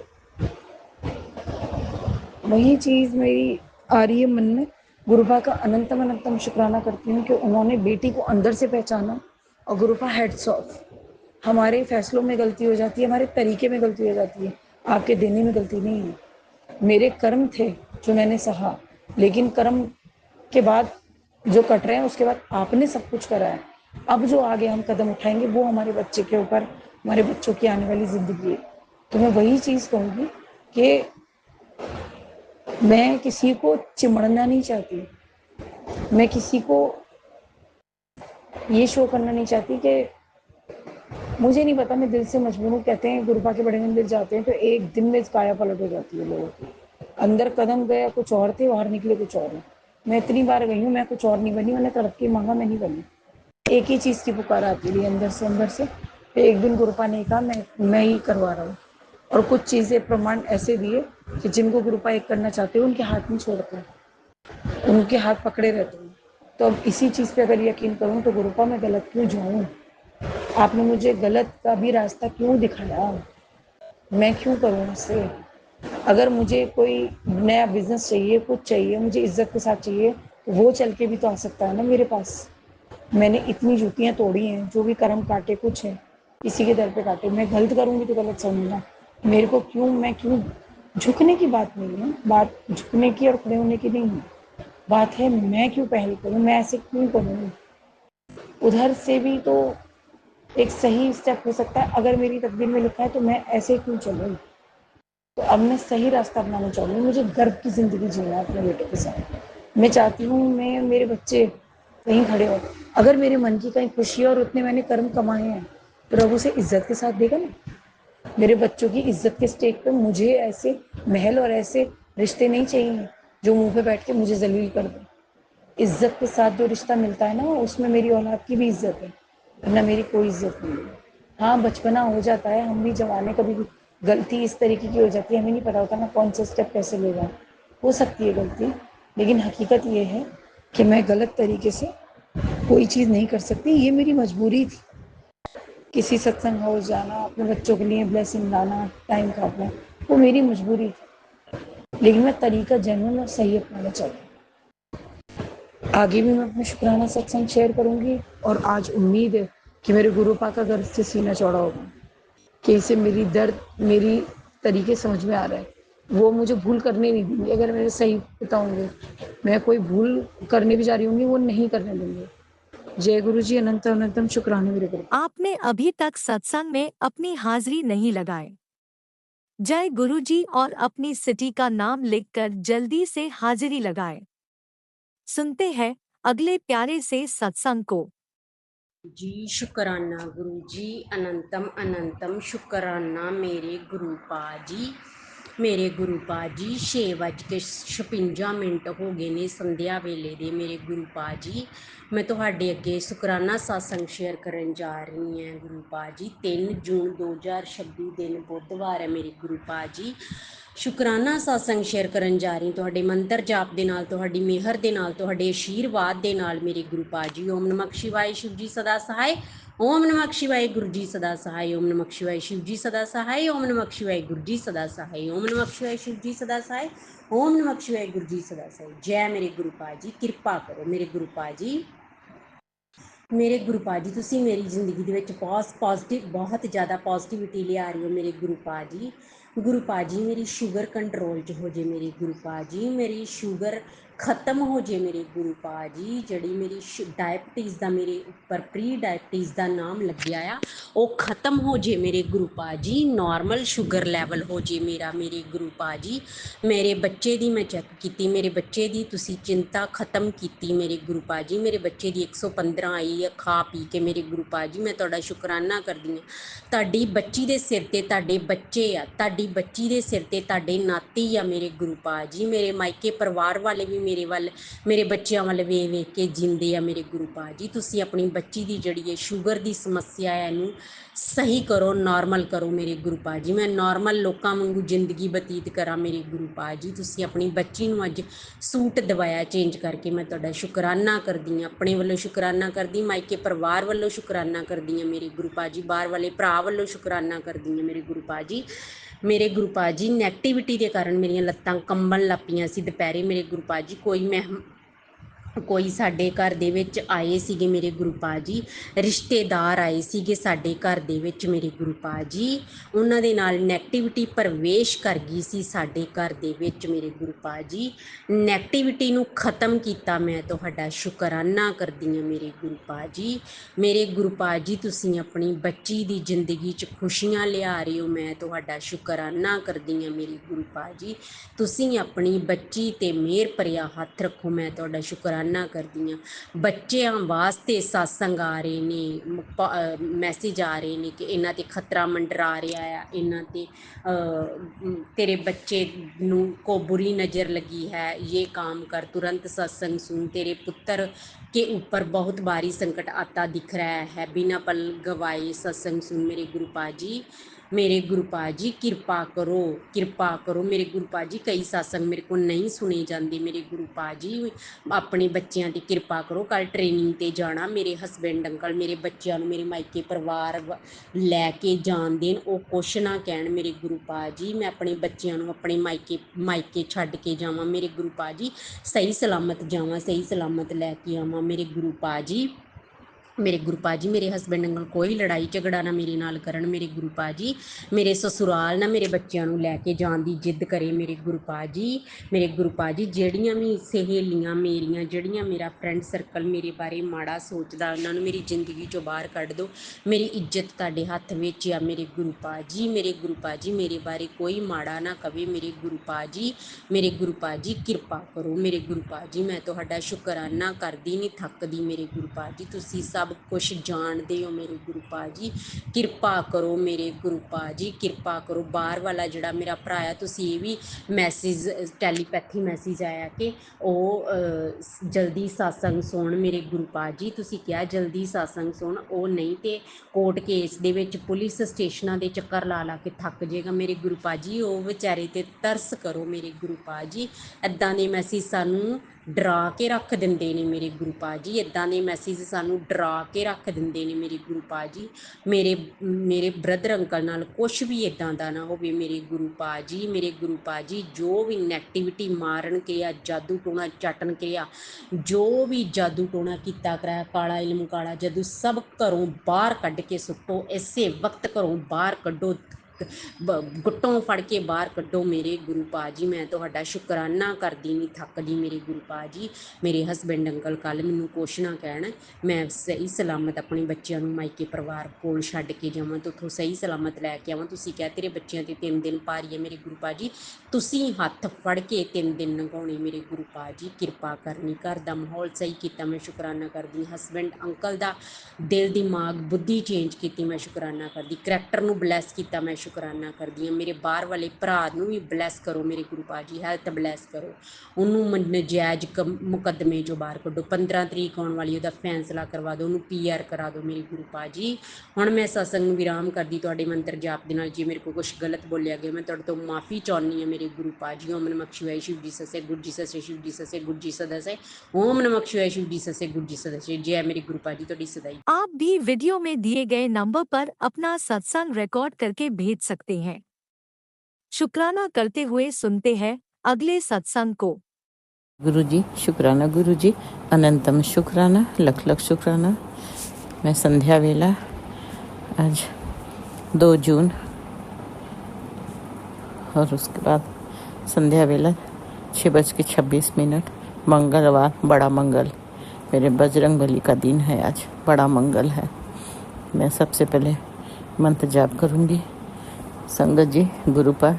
वही चीज़ मेरी आ रही है मन में। गुरुपा का अनंतम अनंतम शुक्राना करती हूँ कि उन्होंने बेटी को अंदर से पहचाना। और गुरुपा, हेड्स ऑफ। हमारे फैसलों में गलती हो जाती है, हमारे तरीके में गलती हो जाती है, आपके देने में गलती नहीं है। मेरे कर्म थे जो मैंने सहा, लेकिन कर्म के बाद जो कट रहे हैं उसके बाद आपने सब कुछ करा है। अब जो आगे हम कदम उठाएंगे वो हमारे बच्चे के ऊपर, हमारे बच्चों की आने वाली जिंदगी है। तो मैं वही चीज कहूंगी कि मैं किसी को चिमड़ना नहीं चाहती, मैं किसी को ये शो करना नहीं चाहती कि मुझे नहीं पता, मैं दिल से मजबूर हूँ। कहते हैं गुरुपा के बड़े मंदिर जाते हैं तो एक दिन में काया पलट हो जाती है लोगों की। अंदर कदम गया कुछ और थे, बाहर निकले कुछ और है। मैं इतनी बार गई हूँ, मैं कुछ और नहीं बनी, मैंने तड़प के मांगा, मैं नहीं बनी। एक ही चीज की पुकार आती रही अंदर से। फिर एक दिन गुरुपा ने कहा मैं ही करवा रहा हूँ। और कुछ चीजें प्रमाण ऐसे दिए कि जिनको गुरुपा एक करना चाहते हो उनके हाथ नहीं छोड़ते हैं, उनके हाथ पकड़े रहते हैं। तो अब इसी चीज पे अगर यकीन करूँ तो गुरुपा मैं गलत क्यों जाऊँ? आपने मुझे गलत का भी रास्ता क्यों दिखाया? मैं क्यों करूँ उससे? अगर मुझे कोई नया बिजनेस चाहिए, कुछ चाहिए, मुझे इज्जत के साथ चाहिए, तो वो चल के भी तो आ सकता है ना मेरे पास। मैंने इतनी जूतियां तोड़ी हैं, जो भी कर्म काटे कुछ है किसी के दर पे काटे। मैं गलत करूंगी तो गलत समझना। मेरे को क्यों, मैं क्यों, झुकने की बात नहीं है, बात झुकने की और खड़े होने की नहीं है। बात है मैं क्यों पहल करूं, मैं ऐसे क्यों करूं। उधर से भी तो एक सही स्टेप हो सकता है। अगर मेरी तकदीर में लिखा है तो मैं ऐसे क्यों चलूं। तो अब मैं सही रास्ता अपनाना चाहूंगी। मुझे गर्व की जिंदगी जीना है अपने बेटे के साथ। मैं चाहती हूँ मैं मेरे बच्चे कहीं खड़े हो, अगर मेरे मन की कहीं खुशी है और उतने मैंने कर्म कमाए हैं तो रब उसे इज्जत के साथ देगा ना। मेरे बच्चों की इज्जत के स्टेक पे मुझे ऐसे महल और ऐसे रिश्ते नहीं चाहिए जो मुंह पे बैठ के मुझे जलील कर दे। इज्जत के साथ जो रिश्ता मिलता है ना, उसमें मेरी औलाद की भी इज्जत है, वरना मेरी कोई इज्जत नहीं है। हाँ, बचपना हो जाता है, हम भी जवाने कभी भी गलती इस तरीके की हो जाती है, हमें नहीं पता होता ना कौन सा स्टेप कैसे लेगा। हो सकती है गलती, लेकिन हकीकत ये है कि मैं गलत तरीके से कोई चीज़ नहीं कर सकती। ये मेरी मजबूरी थी, किसी सत्संग हाउस जाना, अपने बच्चों के लिए ब्लेसिंग लाना, टाइम काटना, वो मेरी मजबूरी थी। लेकिन मैं तरीका जेन्युइन और सही अपनाना चाहती हूँ। आगे भी मैं अपना शुक्राना सत्संग शेयर करूंगी। और आज उम्मीद है कि मेरे गुरुपा का गर्व से सीना चौड़ा होगा कि इसे मेरी दर्द, मेरी तरीके समझ में आ रहा है। वो मुझे भूल करने नहीं देंगे। अगर मेरे सही बताऊंगे, मैं कोई भूल करने भी जा रही होंगी वो नहीं करने देंगे। जय गुरु जी, अनंत अनंतम शुक्राना मेरे गुरु। आपने अभी तक सत्संग में अपनी हाजिरी नहीं लगाए। जय गुरुजी और अपनी सिटी का नाम लिखकर जल्दी से हाजिरी लगाए। सुनते हैं अगले प्यारे से सत्संग को। जी शुक्राना गुरु जी, अनंतम अनंतम शुक्राना मेरे गुरु पाजी। मेरे गुरु पाजी 6:56 हो गए ने संध्या वेले दे। मेरे गुरु पाजी मैं तुहाडे अगे शुक्राना सत्संग शेयर करन जा रही हैं। गुरु पाजी 3 जून 2026 दिन बुधवार है। मेरे गुरु पाजी शुक्राना सत्संग शेयर करन जा रही तुहाडे मंत्र जाप दे नाल, तुहाडी मेहर दे नाल, तुहाडे आशीर्वाद दे नाल। मेरे गुरु पाजी ओम नमः शिवाय, शिव जी सदा सहाय। ओम नमः शिवाय, गुरु जी सदा सहाय। ओम नमः शिवाय, शिव जी सदा सहाय। ओम नमः शिवाय, गुरु जी सदा सहाय। ओम नमः शिवाय, शिव जी सदा सहाय। ओम नमः शिवाय, गुरु जी सदा सहाय। जय मेरे गुरु पाजी, कृपा करो मेरे गुरु पाजी। मेरे गुरु पाजी तुसी मेरी जिंदगी दे विच बहुत ज़्यादा पॉजिटिविटी लिया रही हो। मेरे गुरु पाजी मेरी शुगर कंट्रोल च हो जे। मेरे गुरु पाजी मेरी शुगर खत्म हो जे। मेरे गुरु पाजी जड़ी मेरी डायबिटीज़ का मेरे उपर प्री डायबिटीज़ का नाम लग्या आ, वो खत्म हो जे। मेरे गुरु पाजी नॉर्मल शुगर लैवल हो जे मेरा। मेरे गुरु पाजी मेरे बच्चे दी मैं चैक की, मेरे बच्चे दी तुसी चिंता खत्म की। मेरे गुरु पाजी मेरे बच्चे दी 115 आई है खा पी के। मेरे गुरु पाजी मैं तुहाडा शुकराना करदी हाँ। तुहाडी बच्ची दे सिर ते तुहाडे बच्चे आ, तुहाडी बच्ची दे सिर ते तुहाडे नाती आ। मेरे गुरु पाजी मेरे मायके परिवार वाले भी मेरे वाल, मेरे बच्चों वाल वेख वेख के जींदे आ। मेरे गुरु पाजी तुसी अपनी बच्ची दी जड़ी है शुगर दी समस्या है इनू सही करो, नॉर्मल करो। मेरे गुरु पाजी मैं नॉर्मल लोगों वांगू जिंदगी बतीत करा। मेरे गुरु पाजी तुसी अपनी बच्ची नूं अज सूट दवाया चेंज करके। मैं तुहाडा शुकराना करदी हाँ, अपने वालों शुकराना करदी, मायके परिवार वालों शुकराना करदी हाँ। मेरे गुरु पाजी बाहर वाले भरा वालों शुकराना करदी हाँ। मेरे गुरु पाजी मेरे गुरु पाजी नैगेटिविटी के कारण मेरिया लत्तां कंबन लग पईयां सी दुपहरे। मेरे गुरु पाजी कोई मैं ਕੋਈ ਸਾਡੇ ਘਰ ਦੇ ਵਿੱਚ ਆਏ ਸੀਗੇ ਮੇਰੇ ਗੁਰੂ ਪਾ ਜੀ, ਰਿਸ਼ਤੇਦਾਰ ਆਏ ਸੀਗੇ ਸਾਡੇ ਘਰ ਦੇ ਵਿੱਚ ਮੇਰੇ ਗੁਰੂ ਪਾ ਜੀ, ਉਹਨਾਂ ਦੇ ਨਾਲ ਨੈਗੇਟਿਵਿਟੀ ਪ੍ਰਵੇਸ਼ ਕਰ ਗਈ ਸੀ ਸਾਡੇ ਘਰ ਦੇ ਵਿੱਚ ਮੇਰੇ ਗੁਰੂ ਪਾ ਜੀ। ਨੈਗੇਟਿਵਿਟੀ ਨੂੰ ਖਤਮ ਕੀਤਾ, ਮੈਂ ਤੁਹਾਡਾ ਸ਼ੁਕਰਾਨਾ ਕਰਦੀ ਹਾਂ ਮੇਰੇ ਗੁਰੂ ਪਾ ਜੀ। ਮੇਰੇ ਗੁਰੂ ਪਾ ਜੀ ਤੁਸੀਂ ਆਪਣੀ ਬੱਚੀ ਦੀ ਜ਼ਿੰਦਗੀ 'ਚ ਖੁਸ਼ੀਆਂ ਲਿਆ ਰਹੇ ਹੋ, ਮੈਂ ਤੁਹਾਡਾ ਸ਼ੁਕਰਾਨਾ ਕਰਦੀ ਹਾਂ ਮੇਰੇ ਗੁਰੂ ਪਾ ਜੀ। ਤੁਸੀਂ ਆਪਣੀ ਬੱਚੀ ਤੇ ਮਿਹਰ ਭਰਿਆ ਹੱਥ ਰੱਖੋ, ਮੈਂ ਤੁਹਾਡਾ ਸ਼ੁਕਰਾਨਾ ਕਰਦੀ ਹਾਂ। ਬੱਚਿਆਂ ਵਾਸਤੇ ਸਤਸੰਗ ਆ ਰਹੇ ਨੇ, ਮੈਸੇਜ ਆ ਰਹੇ ਨੇ ਕਿ ਇਹਨਾਂ ਤੇ ਖਤਰਾ ਮੰਡਰਾ ਰਿਹਾ ਆ, ਇਹਨਾਂ ਤੇ तेरे बच्चे को बुरी नज़र लगी है, ये काम कर, तुरंत सत्संग सुन, तेरे पुत्र के ऊपर बहुत भारी संकट आता दिख रहा है, बिना पल गवाए सत्संग सुन मेरे गुरु पा जी। मेरे गुरु पा जी किरपा करो, किरपा करो मेरे गुरु पा जी। कई सत्संग मेरे को नहीं सुने जाते मेरे गुरु पा जी, अपने बच्चों की किरपा करो। कल ट्रेनिंग ते जाना, मेरे हसबैंड अंकल मेरे बच्चों मेरे मायके परिवार लैके जान देन, वो कुछ ना कहन मेरे गुरु पा जी। मैं अपने बच्चों अपने मायके छड्ड के जावां मेरे गुरु पा जी, सही सलामत जावां, सही सलामत लैके आवां मेरे गुरु पा जी। मेरे गुरु पा जी मेरे हसबैंड नाल कोई लड़ाई झगड़ा ना मेरे नाल करन मेरे गुरु पा जी। मेरे ससुराल ना मेरे बच्चों लैके जान की जिद करे मेरे गुरु पा जी। मेरे गुरु पा जी जड़ियाँ भी सहेलियाँ मेरियां, जड़ियाँ मेरा फ्रेंड सर्कल मेरे बारे माड़ा सोचदा, उन्होंने मेरी जिंदगी चो बाहर कढ़ दो। मेरी इज्जत तुहाडे हत्थ विच आ मेरे गुरु पा जी। मेरे गुरु पा जी मेरे बारे कोई माड़ा ना कवे मेरे गुरु पा जी। मेरे गुरु पा जी किरपा करो मेरे गुरु पा जी। मैं तुहाडा शुकराना करदी नहीं थकदी मेरे गुरु पा जी, तुसी सब कुछ जानते हो मेरे गुरु पा जी। किरपा करो मेरे गुरु पा जी, किरपा करो। बाहर वाला जड़ा मेरा भरा है, तुसी ये भी मैसेज टैलीपैथी मैसेज आया कि जल्दी सत्संग सुन मेरे गुरु पा जी। तुसी क्या जल्दी सत्संग सुन, वो नहीं तो कोर्ट केस दे विच पुलिस स्टेशनां दे चक्कर ला ला के थक जाएगा मेरे गुरु पा जी। वो बेचारे ते तरस करो मेरे गुरु पा जी। इदां दे मैसेज सानू डरा के रख देंदे ने मेरे गुरु पा जी, इदां दे मैसेज सानू डरा के रख देंदे ने मेरे गुरु पा जी। मेरे ब्रदर अंकल नाल कुछ भी इदां दा ना होवे मेरे गुरु पा जी। मेरे गुरु पा जी जो भी नैगेटिविटी मारन क्रिया, जादू टोना चाटन क्रिया, जो भी जादू टोना किया कराया, काला इलम काला जादू, सब घरों बाहर कढ़ के सुट्टो, इसे वक्त घरों बाहर कढ़ो, गुट्टों फड़ के बाहर कढ़ो मेरे गुरु पा जी। मैं तुहाडा शुकराना करदी नहीं थकदी मेरे गुरु पा जी। मेरे हसबैंड अंकल कल मैनूं कुछ ना कहण, मैं सही सलामत अपने बच्चों मायके परिवार कोल छड्ड के जावां, तो उत्थों सही सलामत लैके आवां। तुसीं कहा तेरे बच्चों ते 3 दिन भारी है मेरे गुरु पा जी, तुसीं हत्थ फड़ के 3 दिन लंघाउणे मेरे गुरु पा जी। किरपा करनी, घर दा माहौल सही कीता, मैं शुकराना करदी। हसबैंड अंकल दा दिल दिमाग बुद्धि चेंज की, मैं शुकराना करदी। करैक्टर नूं ब्लैस किया, मैं शुकराना करदी हाँ। मेरे बाहर वाले भरा नूं भी ब्लैस करो मेरे गुरु पा जी, हैल्थ ब्लैस करो, उन्होंने नजायज़ मुकदमे जो बाहर कढ़ो। 15 तरीक आने वाली, वह फैसला करवा दो, उन्होंने PR करा दो मेरे गुरु पा जी। हुण मैं सत्संग विराम करदी तुहाडे मंत्र जाप दे नाल। जे मेरे को कुछ गलत बोलिया गया, मैं तुहाडे तो माफ़ी चाहुंदी हाँ मेरे गुरु पा जी। ओम नमः शिवाय, शिव जी ससे, गुरु जी ससे, शिव जी ससे, गुरु जी सदसे। ओम नमः शिवाय, शिव जी ससे, गुरु जी सदसे। जय मेरे गुरु पा जी तुहाडी सदाई। आप भी वीडियो में दिए गए नंबर पर अपना सत्संग रिकॉर्ड करके भेज सकते हैं। शुक्राना करते हुए सुनते हैं अगले सत्संग को। गुरु जी शुक्राना, गुरु जी अनंतम शुक्राना, लख लख शुक्राना। मैं संध्या वेला आज 2 जून और उसके बाद संध्या वेला 6:26 मंगलवार, बड़ा मंगल, मेरे बजरंग बली का दिन है आज, बड़ा मंगल है। मैं सबसे पहले मंत्र जाप करूंगी। संगत जी, गुरुपा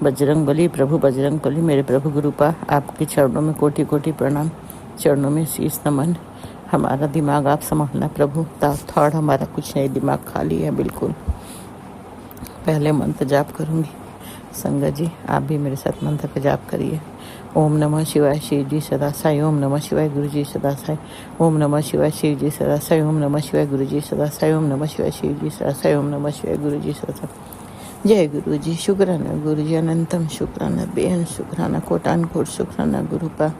बजरंग बली, प्रभु बजरंग बली, मेरे प्रभु गुरुपा, आपके चरणों में कोटि कोटि प्रणाम, चरणों में शीश नमन। हमारा दिमाग आप संभालना प्रभु, थॉट हमारा कुछ नहीं, दिमाग खाली है बिल्कुल। पहले मंत्र जाप करूंगी। संगत जी, आप भी मेरे साथ मंत्र का जाप करिए। ओम नमः शिवाय, शिव जी सदा साई। ओम नमः शिवाय, गुरु जी सदा साई। ओम नमः शिवाय, शिव जी सदा साई। ओम नमः शिवाय, गुरु जी सदा साई। ओम नमः शिवाय, शिव जी सदा साई। ओम नमः शिवाय, गुरु जी सदा साई। जय गुरु जी, शुक्राना गुरु जी, अनंतम शुक्राना, बेअंत शुक्राना, कोटान कोट शुक्राना गुरुपा।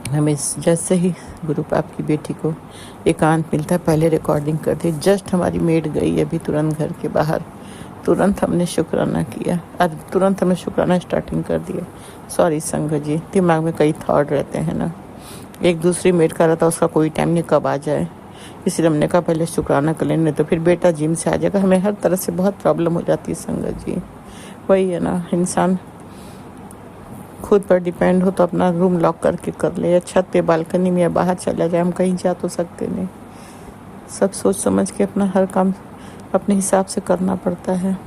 हमें जैसे ही गुरुपा आपकी बेटी को एकांत मिलता, पहले रिकॉर्डिंग करते, जस्ट हमारी मेड गई अभी तुरंत घर के बाहर, तुरंत हमने शुक्राना किया और तुरंत हमने शुक्राना स्टार्टिंग कर दिया। सॉरी संगत जी, दिमाग में कई थॉट रहते हैं ना, एक दूसरी मेड का रहता, उसका कोई टाइम नहीं कब आ जाए, इसलिए हमने कहा पहले शुक्राना कर लें, नहीं तो फिर बेटा जिम से आ जाएगा, हमें हर तरह से बहुत प्रॉब्लम हो जाती है संगत जी। वही है ना, इंसान खुद पर डिपेंड हो तो अपना रूम लॉक करके कर ले, या छत पे बालकनी में या बाहर चला जाए, हम कहीं जा तो सकते नहीं। सब सोच समझ के अपना हर काम अपने हिसाब से करना पड़ता है।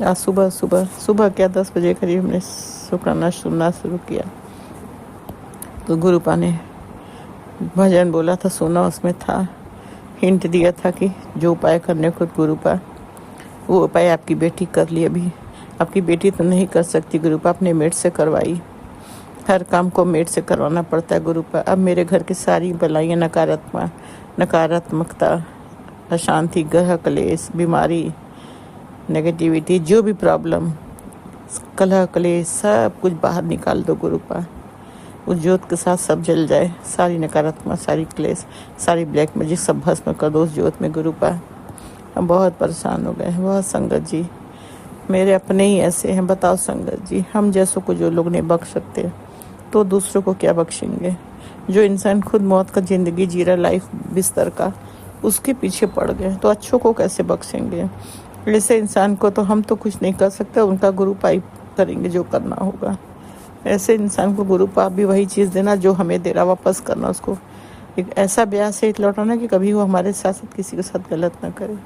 आज सुबह क्या 10 बजे करीब हमने शुक्राना सुनना शुरू किया, तो गुरुपा ने भजन बोला था, सुना, उसमें था, हिंट दिया था कि जो उपाय करने को गुरुपा, वो उपाय आपकी बेटी कर ली। अभी आपकी बेटी तो नहीं कर सकती गुरुपा, अपने मेड से करवाई, हर काम को मेड से करवाना पड़ता है गुरुपा। अब मेरे घर की सारी बलाइयाँ, नकारात्मकता, अशांति, ग्रह क्लेश, बीमारी, नेगेटिविटी, जो भी प्रॉब्लम, कलह क्लेश, सब कुछ बाहर निकाल दो गुरुपा। उस ज्योत के साथ सब जल जाए, सारी नकारात्मक, सारी क्लेश, सारी ब्लैक मैजिक सब भस्म कर दो उस ज्योत में गुरुपा। हम बहुत परेशान हो गए हैं, बहुत संगत जी, मेरे अपने ही ऐसे हैं, बताओ संगत जी, हम जैसों को जो लोग नहीं बख्श सकते तो दूसरों को क्या बख्शेंगे। जो इंसान खुद मौत का ज़िंदगी जी रहा, लाइफ बिस्तर का, उसके पीछे पड़ गए तो अच्छों को कैसे बख्शेंगे। ऐसे इंसान को तो हम तो कुछ नहीं कर सकते, उनका गुरुपा ही करेंगे जो करना होगा। ऐसे इंसान को गुरुपा भी वही चीज़ देना जो हमें दे रहा, वापस करना, उसको एक ऐसा ब्याह से लौटाना कि कभी वो हमारे साथ किसी के साथ गलत ना करे।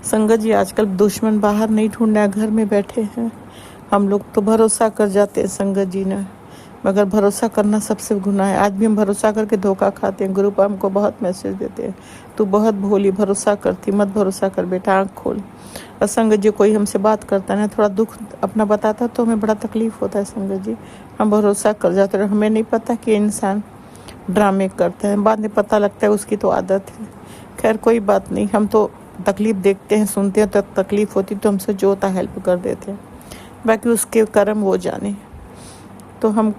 संगत जी, आजकल दुश्मन बाहर नहीं ढूंढना, घर में बैठे हैं। हम लोग तो भरोसा कर जाते हैं संगत जी ने, मगर भरोसा करना सबसे गुनाह है। आज भी हम भरोसा करके धोखा खाते हैं। गुरुपा हमको बहुत मैसेज देते हैं, तू बहुत भोली, भरोसा करती, मत भरोसा कर बेटा, आँख खोल। और संगत जी, कोई हमसे बात करता है ना, थोड़ा दुख अपना बताता तो हमें बड़ा तकलीफ होता है संगत जी, हम भरोसा कर जाते हैं। हमें नहीं पता कि इंसान ड्रामे करता है, बाद में पता लगता है उसकी तो आदत है। खैर कोई बात नहीं, हम तो तकलीफ देखते हैं, सुनते हैं, तो तकलीफ होती तो हमसे जो होता हेल्प कर देते हैं, बाकी उसके कर्म वो जाने। तो हम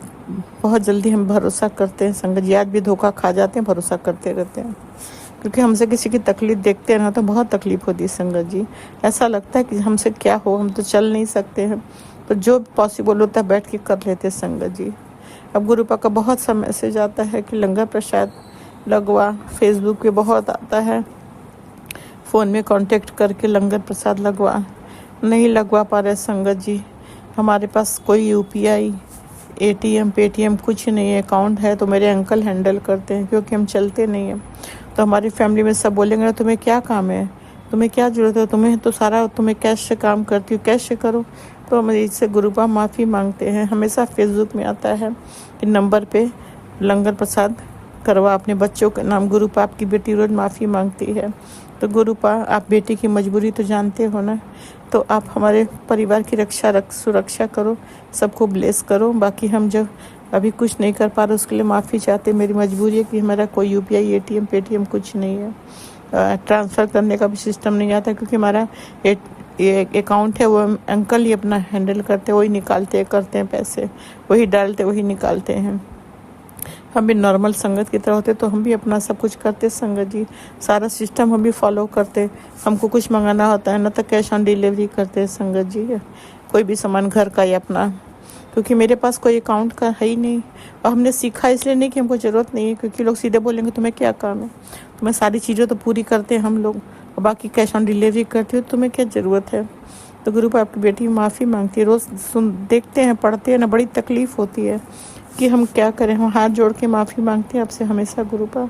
बहुत जल्दी हम भरोसा करते हैं संगत जी, आज भी धोखा खा जाते हैं, भरोसा करते रहते हैं, क्योंकि हमसे किसी की तकलीफ देखते हैं ना तो बहुत तकलीफ होती है संगत जी। ऐसा लगता है कि हमसे क्या हो, हम तो चल नहीं सकते हैं, तो जो पॉसिबल होता है बैठ के कर लेते हैं संगत जी। अब गुरुपा का बहुत सा मैसेज आता है कि लंगर प्रसाद लगवा, फेसबुक पे बहुत आता है, फ़ोन में कांटेक्ट करके लंगर प्रसाद लगवा, नहीं लगवा पा रहे संगत जी। हमारे पास कोई UPI, ATM, पेटीएम कुछ नहीं है। अकाउंट है तो मेरे अंकल हैंडल करते हैं, क्योंकि हम चलते नहीं हैं। तो हमारी फैमिली में सब बोलेंगे ना, तुम्हें क्या काम है, तुम्हें क्या ज़रूरत है, तुम्हें तो सारा, तुम्हें कैश से काम करती हो, कैश से करो। तो हम इससे गुरुपा माफ़ी मांगते हैं। हमेशा फेसबुक में आता है कि नंबर पे लंगर प्रसाद करवा अपने बच्चों के नाम। गुरुपा आपकी बेटी रोज़ माफ़ी मांगती है, तो गुरुपा आप बेटी की मजबूरी तो जानते हो ना, तो आप हमारे परिवार की सुरक्षा करो, सबको ब्लेस करो। बाकी हम जब अभी कुछ नहीं कर पा रहे उसके लिए माफ़ी चाहते। मेरी मजबूरी है कि हमारा कोई UPI, ATM, पेटीएम कुछ नहीं है, ट्रांसफ़र करने का भी सिस्टम नहीं आता, क्योंकि हमारा अकाउंट है वो अंकल ही अपना हैंडल करते हैं, वही निकालते करते हैं पैसे, वही डालते वही निकालते हैं। हम भी नॉर्मल संगत की तरह होते तो हम भी अपना सब कुछ करते संगत जी, सारा सिस्टम हम भी फॉलो करते। हमको कुछ मंगाना होता है ना तो कैश ऑन डिलीवरी करते संगत जी, कोई भी सामान घर का या अपना, क्योंकि मेरे पास कोई अकाउंट का है ही नहीं। और हमने सीखा इसलिए नहीं कि हमको ज़रूरत नहीं है, क्योंकि लोग सीधे बोलेंगे तुम्हें क्या काम है, तुम्हें सारी चीज़ें तो पूरी करते हैं हम लोग, और बाकी कैश ऑन डिलीवरी करते हो, तुम्हें क्या ज़रूरत है। तो गुरुपा आपकी बेटी माफ़ी मांगती है। रोज़ देखते हैं, पढ़ते हैं ना, बड़ी तकलीफ़ होती है कि हम क्या करें। हम हाथ जोड़ के माफ़ी मांगते हैं आपसे हमेशा गुरुपा।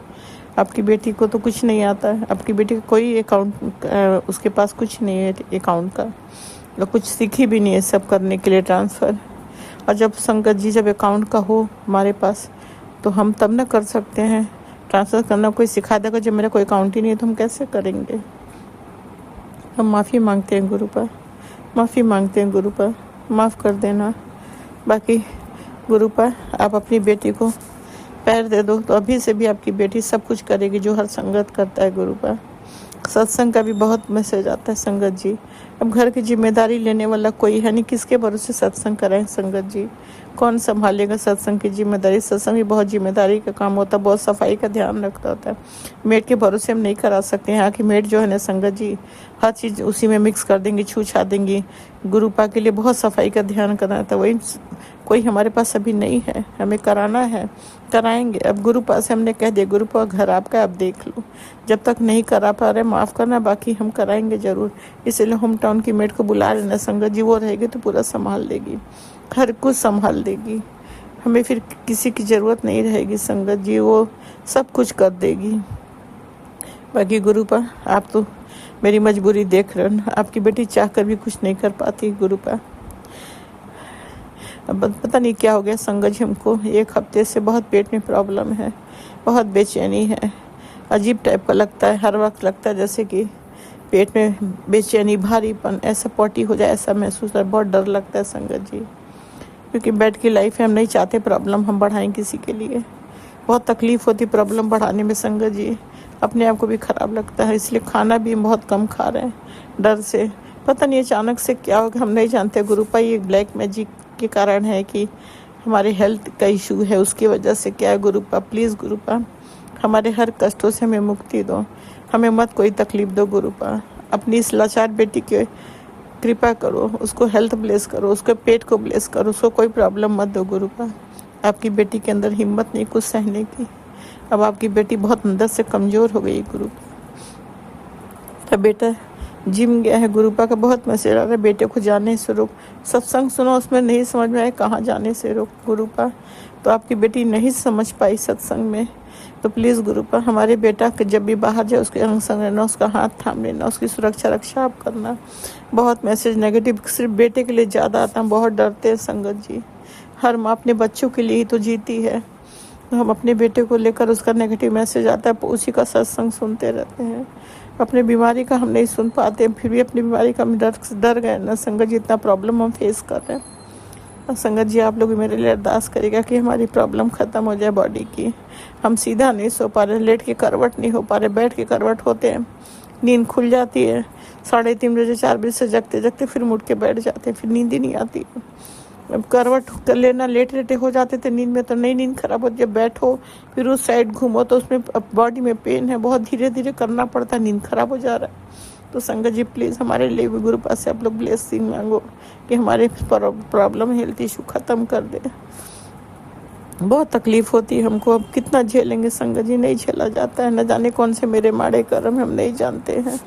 आपकी बेटी को तो कुछ नहीं आता है, आपकी बेटी का कोई अकाउंट, उसके पास कुछ नहीं है अकाउंट का, और कुछ सीखी भी नहीं है सब करने के लिए ट्रांसफ़र। और जब संगत जी, जब अकाउंट का हो हमारे पास तो हम तब ना कर सकते हैं ट्रांसफ़र करना। कोई सिखा देगा, जब मेरा कोई अकाउंट ही नहीं है तो हम कैसे करेंगे। हम माफ़ी मांगते हैं गुरुपा, माफ़ी मांगते हैं गुरुपा, माफ़ कर देना। बाकी गुरुपा आप अपनी बेटी को पैर दे दो तो अभी से भी आपकी बेटी सब कुछ करेगी जो हर संगत करता है गुरुपा। सत्संग का भी बहुत मैसेज आता है संगत जी। अब घर की जिम्मेदारी लेने वाला कोई है नहीं, किसके भरोसे सत्संग कराएं संगत जी, कौन संभालेगा सत्संग की जिम्मेदारी। सत्संग भी बहुत जिम्मेदारी का काम होता है, बहुत सफाई का ध्यान रखता होता है। मेड के भरोसे हम नहीं करा सकते। यहाँ की मेड जो है ना संगत जी, हर चीज़ उसी में मिक्स कर देंगी, छू छा देंगी। गुरुपा के लिए बहुत सफाई का ध्यान करना था, वही कोई हमारे पास अभी नहीं है, हमें कराना है, कराएंगे। अब गुरुपा से हमने कह दिया गुरुपा घर आपका, आप देख लो। जब तक नहीं करा पा रहे माफ़ करना, बाकी हम कराएंगे ज़रूर। इसलिए होम टाउन की मेड को बुला लेना संगत जी, वो रहेगी तो पूरा संभाल देगी, हर कुछ संभाल देगी। हमें फिर किसी की ज़रूरत नहीं रहेगी संगत जी, वो सब कुछ कर देगी। बाकी गुरुपा आप तो मेरी मजबूरी देख रहे हो, आपकी बेटी चाह कर भी कुछ नहीं कर पाती गुरुपा। अब पता नहीं क्या हो गया संगत जी, हमको 1 हफ्ते से बहुत पेट में प्रॉब्लम है, बहुत बेचैनी है, अजीब टाइप का लगता है, हर वक्त लगता है जैसे कि पेट में बेचैनी, भारीपन, ऐसा पॉटी हो जाए ऐसा महसूस होता है। बहुत डर लगता है संगत जी, क्योंकि बेड की लाइफ है, हम नहीं चाहते प्रॉब्लम हम बढ़ाएं किसी के लिए। बहुत तकलीफ़ होती प्रॉब्लम बढ़ाने में संगत जी, अपने आप को भी ख़राब लगता है। इसलिए खाना भी हम बहुत कम खा रहे हैं डर से। पता नहीं अचानक से क्या हो गया, हम नहीं जानते गुरुपा। ये ब्लैक मैजिक के कारण है कि हमारे हेल्थ का इशू है, उसकी वजह से क्या है गुरुपा। प्लीज़ गुरुपा हमारे हर कष्टों से हमें मुक्ति दो, हमें मत कोई तकलीफ़ दो गुरुपा। अपनी इस लाचार बेटी के कृपा करो, उसको हेल्थ ब्लेस करो, उसके पेट को ब्लेस करो, उसको कोई प्रॉब्लम मत दो गुरुपा। आपकी बेटी के अंदर हिम्मत नहीं कुछ सहने की, अब आपकी बेटी बहुत अंदर से कमज़ोर हो गई गुरुपा। तो बेटा जिम गया है गुरुपा का बहुत मैसेज आ रहा है, बेटे को जाने से रोक। सत्संग सुनो, उसमें नहीं समझ में आए कहाँ जाने से रोक गुरुपा। तो आपकी बेटी नहीं समझ पाई सत्संग में, तो प्लीज़ गुरुपा हमारे बेटा के जब भी बाहर जाए उसके अंग संग रहना, उसका हाथ थाम लेना, उसकी सुरक्षा रक्षा आप करना। बहुत मैसेज नेगेटिव सिर्फ बेटे के लिए ज़्यादा आता है, बहुत डरते हैं संगत जी। हर माँ अपने बच्चों के लिए ही तो जीती है, तो हम अपने बेटे को लेकर उसका नेगेटिव मैसेज आता है, उसी का सत्संग सुनते रहते हैं। अपने बीमारी का हम नहीं सुन पाते, फिर भी अपनी बीमारी का हम डर गए ना संगत जी, इतना प्रॉब्लम हम फेस कर रहे हैं। और संगत जी आप लोग मेरे लिए अरदास करेगा कि हमारी प्रॉब्लम ख़त्म हो जाए बॉडी की। हम सीधा नहीं सो पा रहे, लेट के करवट नहीं हो पा रहे, बैठ के करवट होते हैं, नींद खुल जाती है, 3:30 बजे 4 बजे से जगते जगते फिर मुड़ के बैठ जाते हैं, फिर नींद ही नहीं आती। अब करवट कर लेना, लेटे हो जाते थे नींद में, तो नई नींद खराब होती है। बैठो फिर उस साइड घूमो तो उसमें बॉडी में पेन है, बहुत धीरे धीरे करना पड़ता है, नींद खराब हो जा रहा है। तो संगत जी प्लीज़ हमारे लिए भी गुरुपा से आप लोग ब्लेसिंग मांगो कि हमारे प्रॉब्लम हेल्थ इशू ख़त्म कर दे। बहुत तकलीफ़ होती है हमको, अब कितना झेलेंगे संगत जी, नहीं झेला जाता है। न जाने कौन से मेरे माड़े कर्म हम नहीं जानते हैं,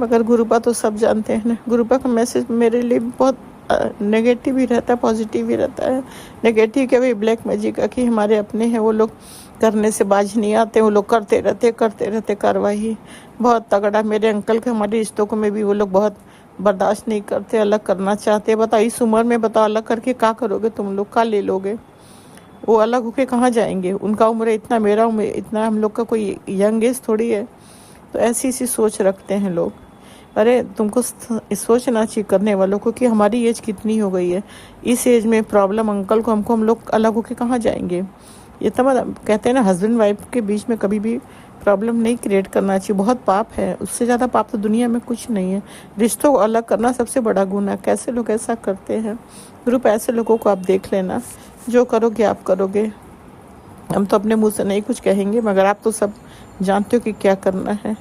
मगर गुरुपा तो सब जानते हैं ना। गुरुपा का मैसेज मेरे लिए बहुत नेगेटिव भी रहता है, पॉजिटिव भी रहता है। नेगेटिव क्या भाई ब्लैक मैजिक का कि हमारे अपने हैं, वो लोग करने से बाज नहीं आते, वो लोग करते रहते कार्रवाई बहुत तगड़ा। मेरे अंकल के हमारे रिश्तों को में भी वो लोग बहुत बर्दाश्त नहीं करते, अलग करना चाहते। बताओ इस उम्र में, बताओ अलग करके क्या करोगे तुम लोग, क्या ले लोगे? वो अलग होके कहाँ जाएंगे? उनका उम्र इतना, मेरा उम्र इतना, हम लोग का कोई यंग एज थोड़ी है। तो ऐसी सोच रखते हैं लोग। अरे तुमको सोचना चाहिए करने वालों को कि हमारी एज कितनी हो गई है, इस एज में प्रॉब्लम अंकल को, हमको, हम लोग अलग होके कहाँ जाएंगे? ये तो कहते हैं ना, हस्बैंड वाइफ के बीच में कभी भी प्रॉब्लम नहीं क्रिएट करना चाहिए, बहुत पाप है। उससे ज़्यादा पाप तो दुनिया में कुछ नहीं है। रिश्तों को अलग करना सबसे बड़ा गुनाह। कैसे लोग ऐसा करते हैं? ग्रुप ऐसे लोगों को आप देख लेना, जो करोगे आप करोगे। हम तो अपने मुँह से नहीं कुछ कहेंगे, मगर आप तो सब जानते हो कि क्या करना है,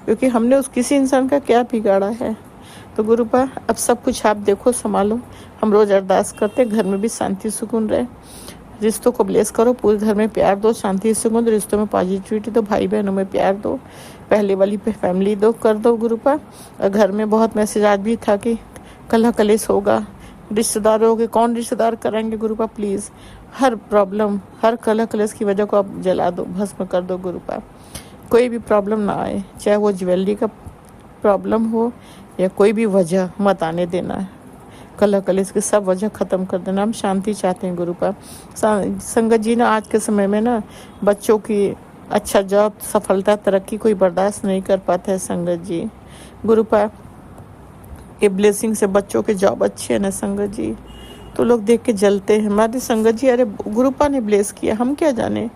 क्योंकि हमने उस किसी इंसान का क्या बिगाड़ा है। तो गुरुपा अब सब कुछ आप देखो, संभालो। हम रोज़ अरदास करते, घर में भी शांति सुकून रहे, रिश्तों को ब्लेस करो, पूरे घर में प्यार दो, शांति सुकून दो, रिश्तों में पॉजिटिविटी दो, भाई बहनों में प्यार दो, पहले वाली पे फैमिली दो कर दो गुरुपा। और घर में बहुत मैसेज आज भी था कि कलह कलेश होगा, रिश्तेदारों के कौन रिश्तेदार करेंगे गुरुपा। प्लीज़ हर प्रॉब्लम, हर कलह कलेश की वजह को आप जला दो, भस्म कर दो गुरुपा। कोई भी प्रॉब्लम ना आए, चाहे वो ज्वेलरी का प्रॉब्लम हो या कोई भी वजह, मत आने देना। कलह कलेश की सब वजह ख़त्म कर देना। हम शांति चाहते हैं गुरुपा। संगत जी ना आज के समय में ना बच्चों की अच्छा जॉब, सफलता, तरक्की कोई बर्दाश्त नहीं कर पाता है संगत जी। गुरुपा के ब्लेसिंग से बच्चों के जॉब अच्छे है ना संगत जी, तो लोग देख के जलते हैं हमारी संगत जी। अरे गुरुपा ने ब्लेस किया, हम क्या जाने,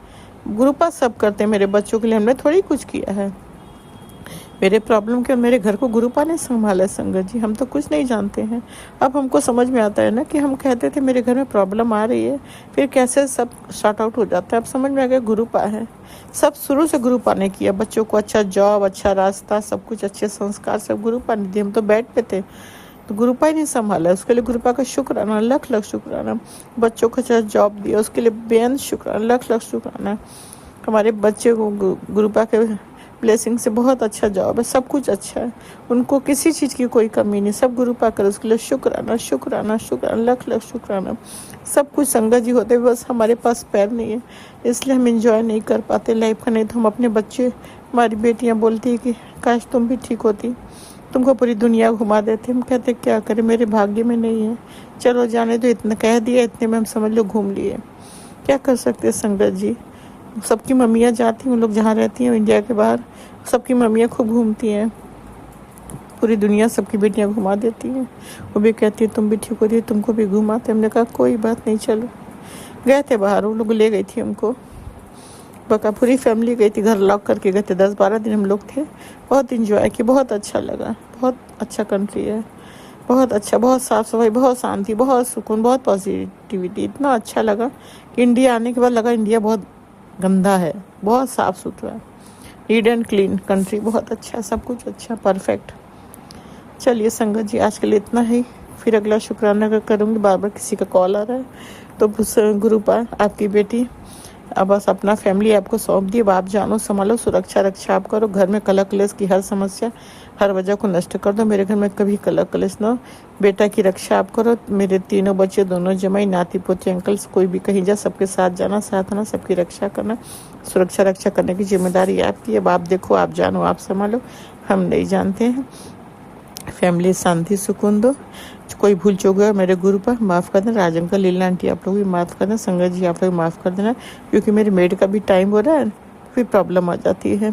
गुरुपा सब करते हैं मेरे बच्चों के लिए, हमने थोड़ी कुछ किया है। मेरे प्रॉब्लम के मेरे घर को गुरुपा ने संभाला है संगत जी, हम तो कुछ नहीं जानते हैं। अब हमको समझ में आता है ना कि हम कहते थे मेरे घर में प्रॉब्लम आ रही है, फिर कैसे सब शॉर्ट आउट हो जाता है। अब समझ में आ गया गुरुपा है, सब शुरू से गुरुपा ने किया। बच्चों को अच्छा जॉब, अच्छा रास्ता, सब कुछ अच्छे संस्कार सब गुरुपा ने दिए। हम तो बेड पे थे, तो गुरुपा ही नहीं संभाला, उसके लिए गुरुपा का शुक्राना, लख लख शुक्राना। बच्चों को अच्छा जॉब दिया, उसके लिए बेहद शुक्राना, लख लख शुक्राना। हमारे बच्चे को गुरुपा के ब्लेसिंग से बहुत अच्छा जॉब है, सब कुछ अच्छा है, उनको किसी चीज़ की कोई कमी नहीं, सब गुरुपा करे, उसके लिए शुक्राना शुक्राना शुक्राना, लख लख शुक्राना। सब कुछ संगत जी होते, बस हमारे पास पैर नहीं है, इसलिए हम इंजॉय नहीं कर पाते लाइफ का। नहीं तो हम अपने बच्चे, हमारी बेटियां बोलती है कि काश तुम भी ठीक होती, तुमको पूरी दुनिया घुमा देते। हम कहते क्या करें, मेरे भाग्य में नहीं है, चलो जाने दो, इतना कह दिया, इतने में हम समझ लो घूम लिए, क्या कर सकते हैं संगत जी। सबकी मम्मियाँ जाती हैं, उन लोग जहाँ रहती हैं इंडिया के बाहर, सबकी मम्मियाँ खूब घूमती हैं, पूरी दुनिया सबकी बेटियाँ घुमा देती हैं। वो भी कहती है तुम भी ठीक होती, तुमको भी घुमाते। हमने कहा कोई बात नहीं, चलो। गए थे बाहर, वो लोग ले गई थी हमको, बका पूरी फैमिली गई थी, घर लॉक करके गए थे, 10-12 दिन हम लोग थे। बहुत इंजॉय किया, बहुत अच्छा लगा, बहुत अच्छा कंट्री है, बहुत अच्छा, बहुत साफ़ सफाई, बहुत शांति, बहुत सुकून, बहुत पॉजिटिविटी। इतना अच्छा लगा कि इंडिया आने के बाद लगा इंडिया बहुत गंदा है, बहुत साफ़ सुथरा है, नीट एंड क्लीन कंट्री, बहुत अच्छा, सब कुछ अच्छा, परफेक्ट। चलिए संगत जी, आज के लिए इतना ही, फिर अगला शुक्राना करूँगी। बार बार किसी का कॉल आ रहा है, तो गुरुपा आपकी बेटी अब बस अपना फैमिली आपको सौंप दी, अब आप जानो, संभालो, सुरक्षा रक्षा आप करो। घर में कलह कलेश की हर समस्या, हर वजह को नष्ट कर दो। मेरे घर में कभी कलह कलेश न हो। बेटा की रक्षा आप करो, मेरे तीनों बच्चे, दोनों जमाई, नाती पोती, अंकल्स, कोई भी कहीं जा, सबके साथ जाना, साथ आना, सबकी रक्षा करना, सुरक्षा रक्षा करने की जिम्मेदारी आपकी। अब आप देखो, आप जानो, आप संभालो, हम नहीं जानते हैं। फैमिली शांति सुकून दो। कोई भूल चूक है मेरे गुरु पर माफ़ कर देना। राज अंकल, लीला आंटी, आप लोग भी माफ़ कर देना। संगत जी, आप लोग माफ़ कर देना, क्योंकि मेरी मेड का भी टाइम हो रहा है, फिर प्रॉब्लम आ जाती है।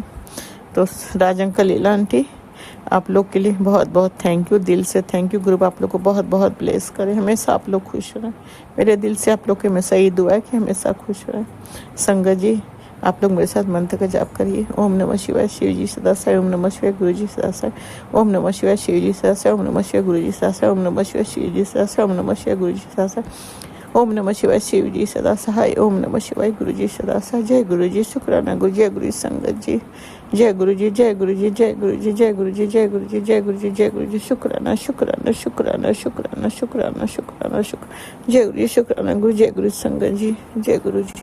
तो राज अंकल, लीला आंटी, आप लोग के लिए बहुत बहुत थैंक यू, दिल से थैंक यू। गुरु आप लोग को बहुत बहुत ब्लेस करें, हमेशा आप लोग खुश रहें। मेरे दिल से आप लोग की हमेशा ये दुआ है कि हमेशा खुश रहें। संगत जी, आप लोग मेरे साथ मंत्र का जाप करिए। ओम नमः शिवाय, शिव जी सदा साई। ओम नमः शिवाय, गुरु जी सदा साई। ओम नमः शिवाय, शिव जी सदा साई। ओम नमः शिवाय, गुरु जी सदा साई। ओम नमः शिवाय, शिव जी सदा साई। ओम नमः शिवाय, गुरु जी सदा साई। ओम नमः शिवाय, शिव जी सदा सहाय। ओम नमः शिवाय, गुरु जी सदा सहाय। जय गुरु जी, शुक्राना गुरु, जय गुरु संगत जी, जय गुरु जी, जय गुरु जी, जय गुरु जी, जय गुरु जी, जय गुरु जी, जय गुरु जी, जय गुरु जी, शुक्राना शुक्राना शुक्राना शुक्राना शुक्राना शुक्राना शुक्र, जय गुरु जी, शुक्राना गुरु, जय गुरु संगत जी, जय गुरु जी।